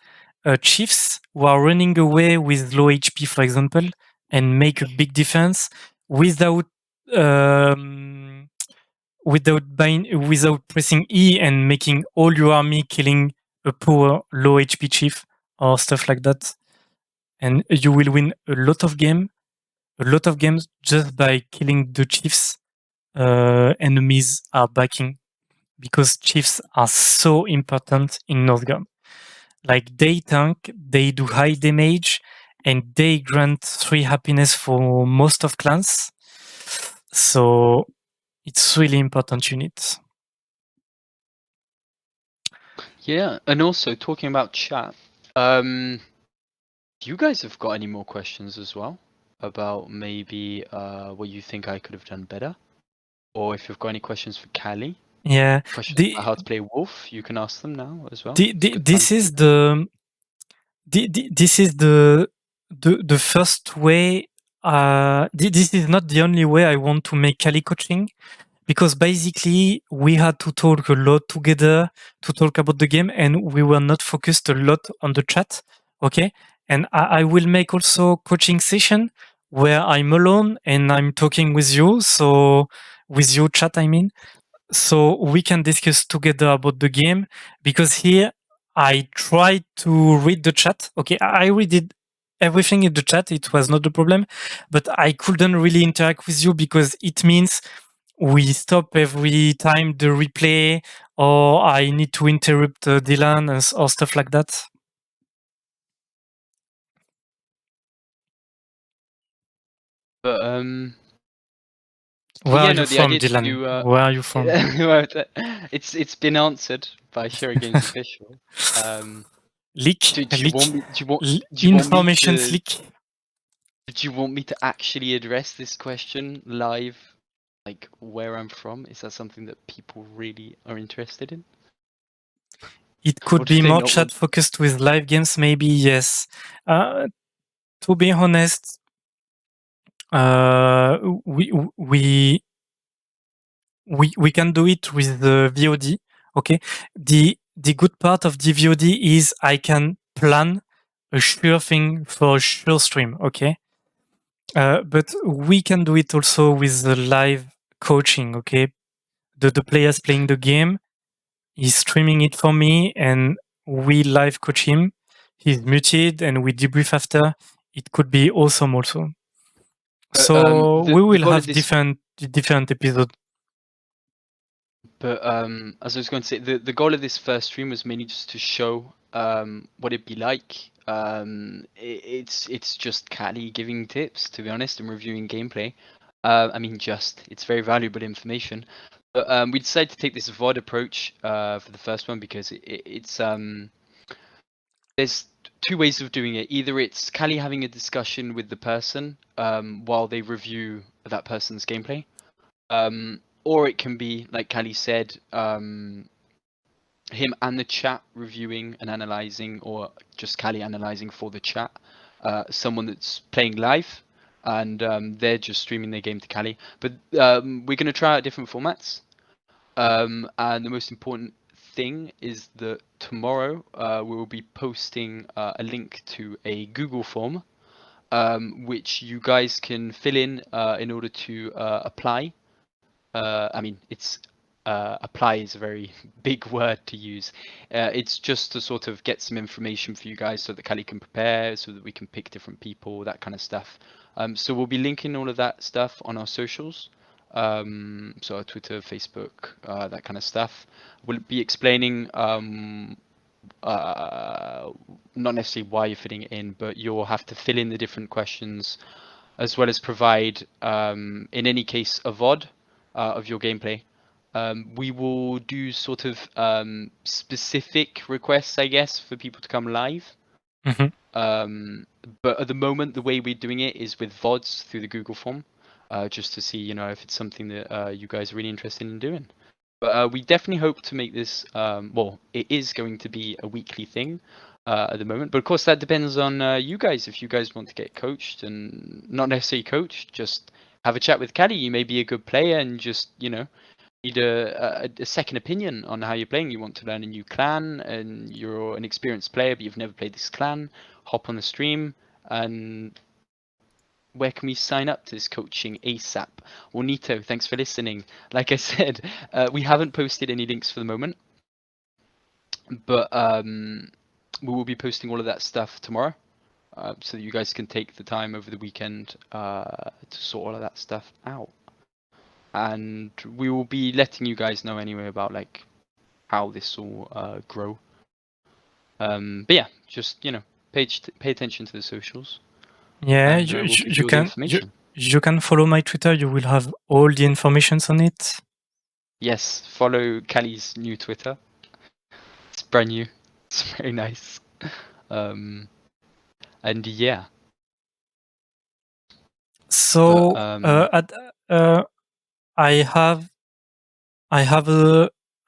chiefs who are running away with low HP, for example, and make a big defense without without pressing E and making all your army killing a poor low HP chief or stuff like that. And you will win a lot of games just by killing the chiefs enemies are backing, because chiefs are so important in Northgard. Like, they tank, they do high damage, and they grant 3 happiness for most of clans. So it's really important unit. Yeah, and also talking about chat, you guys have got any more questions as well about maybe what you think I could have done better, or if you've got any questions for Cali, Yeah, questions the, about how to play Wolf, you can ask them now as well. the, It's a the, good time this to do is that. this is the first way. This is not the only way I want to make CaliCoaching, because basically we had to talk a lot together to talk about the game, and we were not focused a lot on the chat. Okay, and I will make also coaching session where I'm alone and I'm talking with you. So with you, chat, I mean, so we can discuss together about the game, because here I tried to read the chat. Okay, I read it, everything in the chat. It was not the problem, but I couldn't really interact with you, because it means we stop every time the replay, or I need to interrupt Dylan or stuff like that. But Where are yeah, you no, the from, idea to Dylan? do Where are you from? it's been answered by Shira Games official. Leak, Do you want me? Do you want me information to? leak. Do you want me to actually address this question live, like where I'm from? Is that something that people really are interested in? It Or could do be they more not chat want? focused with live games, maybe, yes. To be honest, we can do it with the VOD. Okay. The good part of the VOD is I can plan a sure thing for a sure stream. Okay. But we can do it also with the live coaching. Okay. The players playing the game, he's streaming it for me, and we live coach him. He's muted, and we debrief after. It could be awesome also. So we The will goal of have this, different episodes. but as I was going to say, the goal of this first stream was mainly just to show what it'd be like. It's just Cali giving tips, to be honest, and reviewing gameplay. I mean, it's very valuable information. But we decided to take this VOD approach for the first one because it's there's two ways of doing it. Either it's Cali having a discussion with the person while they review that person's gameplay, or it can be like Cali said, him and the chat reviewing and analyzing, or just Cali analyzing for the chat. Someone that's playing live, and they're just streaming their game to Cali. But we're going to try out different formats. And the most important thing is that tomorrow we will be posting a link to a Google form, which you guys can fill in order to apply. I mean, apply is a very big word to use. It's just to sort of get some information for you guys so that Cali can prepare, so that we can pick different people, that kind of stuff. So we'll be linking all of that stuff on our socials. So our Twitter, Facebook, that kind of stuff. We'll be explaining not necessarily why you're fitting it in, but you'll have to fill in the different questions, as well as provide, in any case, a VOD of your gameplay. We will do sort of specific requests, I guess, for people to come live. But at the moment, the way we're doing it is with VODs through the Google form, just to see, if it's something that you guys are really interested in doing. But we definitely hope to make this, well, it is going to be a weekly thing at the moment. But of course, that depends on you guys. If you guys want to get coached, and not necessarily coached, just have a chat with Cali. You may be a good player and just, need a second opinion on how you're playing. You want to learn a new clan, and you're an experienced player, but you've never played this clan. Hop on the stream. And where can we sign up to this coaching ASAP? Well, Nito, thanks for listening. Like I said, we haven't posted any links for the moment, but we will be posting all of that stuff tomorrow, so that you guys can take the time over the weekend to sort all of that stuff out. And we will be letting you guys know anyway about like how this will grow. But yeah, just pay attention to the socials. Yeah, And we'll give you all the information. You can follow my Twitter. You will have all the informations on it. Yes, follow Cali's new Twitter. It's brand new. It's very nice. And yeah. So I have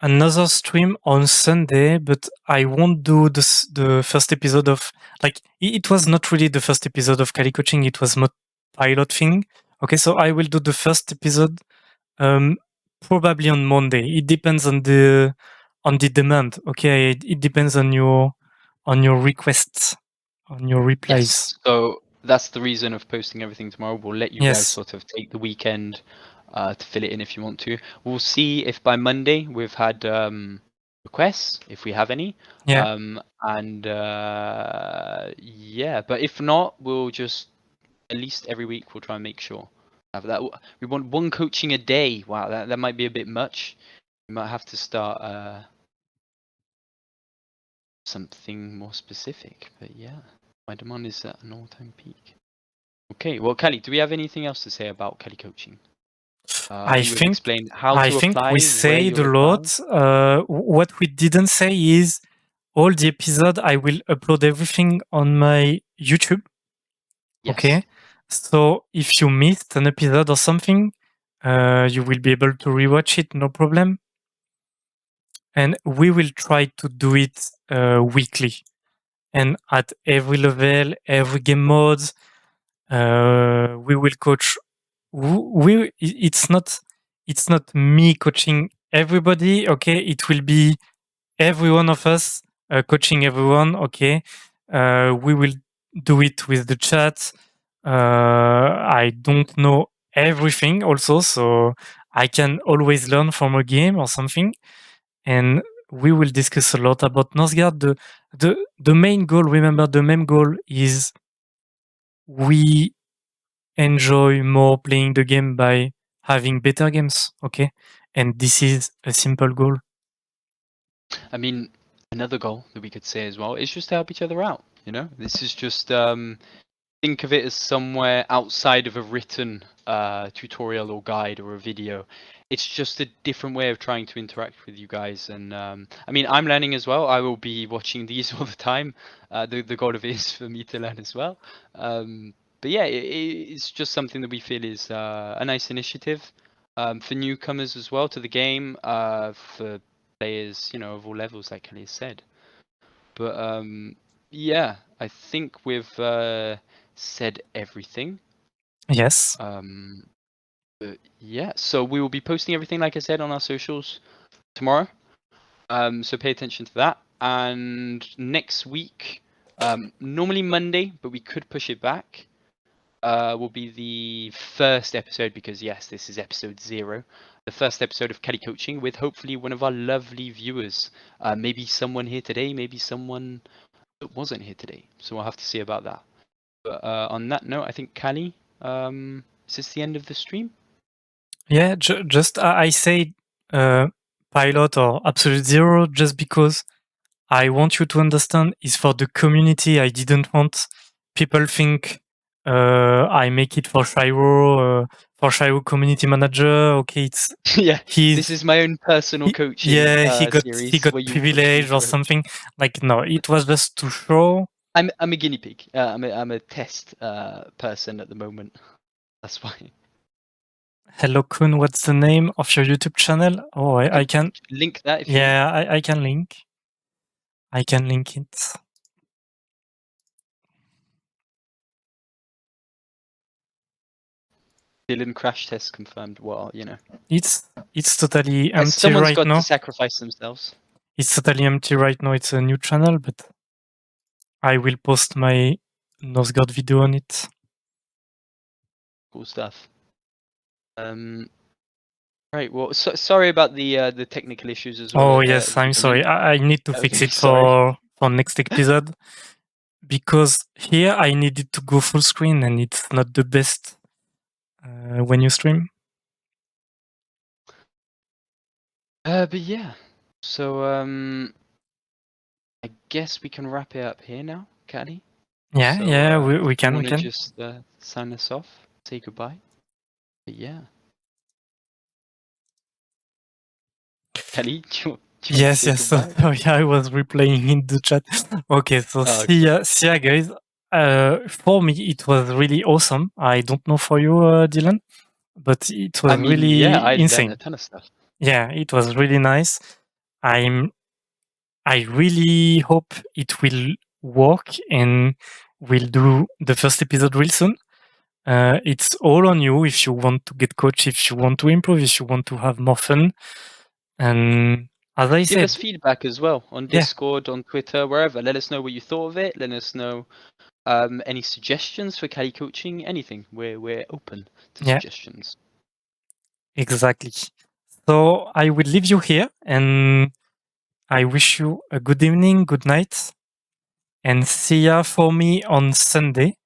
another stream on Sunday, but I won't do the first episode of, like, it was not really the first episode of CaliCoaching. It was more pilot thing. Okay, so I will do the first episode probably on Monday. It depends on the demand. Okay, it depends on your requests, on your replies. Yes. So that's the reason of posting everything tomorrow. We'll let you guys sort of take the weekend to fill it in if you want to. We'll see if by Monday we've had requests, if we have any. Yeah. Yeah, but if not, we'll just at least every week we'll try and make sure have that. We want one coaching a day. Wow, that might be a bit much. We might have to start something more specific. But yeah, my demand is at an all-time peak. Okay, well, Cali, do we have anything else to say about CaliCoaching? I we've think explained how to apply, we said a lot. What we didn't say is all the episode. I will upload everything on my YouTube. Yes. Okay, So if you missed an episode or something, you will be able to rewatch it, no problem. And we will try to do it weekly. And at every level, every game mode, we will coach. It's not me coaching everybody. Okay, it will be every one of us coaching everyone. Okay, we will do it with the chat. I don't know everything also, so I can always learn from a game or something. And we will discuss a lot about Northgard. The main goal, remember, the main goal is we enjoy more playing the game by having better games, okay? And this is a simple goal. I mean, another goal that we could say as well is just to help each other out. You know, this is just think of it as somewhere outside of a written tutorial or guide or a video. It's just a different way of trying to interact with you guys. And I mean, I'm learning as well. I will be watching these all the time. The goal of it is for me to learn as well. But yeah, it's just something that we feel is a nice initiative for newcomers as well to the game, for players, you know, of all levels, like Kelly said. But yeah, I think we've said everything. Yes. But yeah, so we will be posting everything, like I said, on our socials tomorrow. So pay attention to that. And next week, normally Monday, but we could push it back, will be the first episode, because yes, this is episode 0. The first episode of CaliCoaching with hopefully one of our lovely viewers. Maybe someone here today, maybe someone that wasn't here today. So we'll have to see about that. But on that note, I think Cali, is this the end of the stream? Yeah, just I say pilot or absolute 0 just because I want you to understand is for the community. I didn't want people think I make it for Shiro community manager. Okay, it's Yeah, this is my own personal coaching he got series he got where you privilege or something. Like no, it was just to show. I'm a guinea pig. I'm a test person at the moment. That's why. Hello Kun, what's the name of your YouTube channel? Oh, I can link that if you want. Yeah, I can link. I can link it. Dylan crash test confirmed. Well, you know. It's totally empty Someone's right got now. to sacrifice themselves. It's totally empty right now. It's a new channel, but I will post my Northgard video on it. Cool stuff. Right. Well, sorry about the technical issues as well. Oh yes, I'm sorry. I need to fix it for next episode because here I needed to go full screen and it's not the best when you stream. But yeah. So I guess we can wrap it up here now, Caddy. Yeah, so, yeah, we can. We can just sign us off, say goodbye. But yeah. Caddy, do you yes. Sorry, I was replaying in the chat. Okay, so see ya, guys. For me, it was really awesome. I don't know for you, Dylan, but it was really insane. Learned a ton of stuff. Yeah, it was really nice. I really hope it will work and we'll do the first episode real soon. It's all on you if you want to get coached, if you want to improve, if you want to have more fun. And as I said, give us feedback as well on Discord, on Twitter, wherever. Let us know what you thought of it. Let us know any suggestions for CaliCoaching, anything. We're open to suggestions. Exactly. So I will leave you here and I wish you a good evening, good night, and see ya for me on Sunday.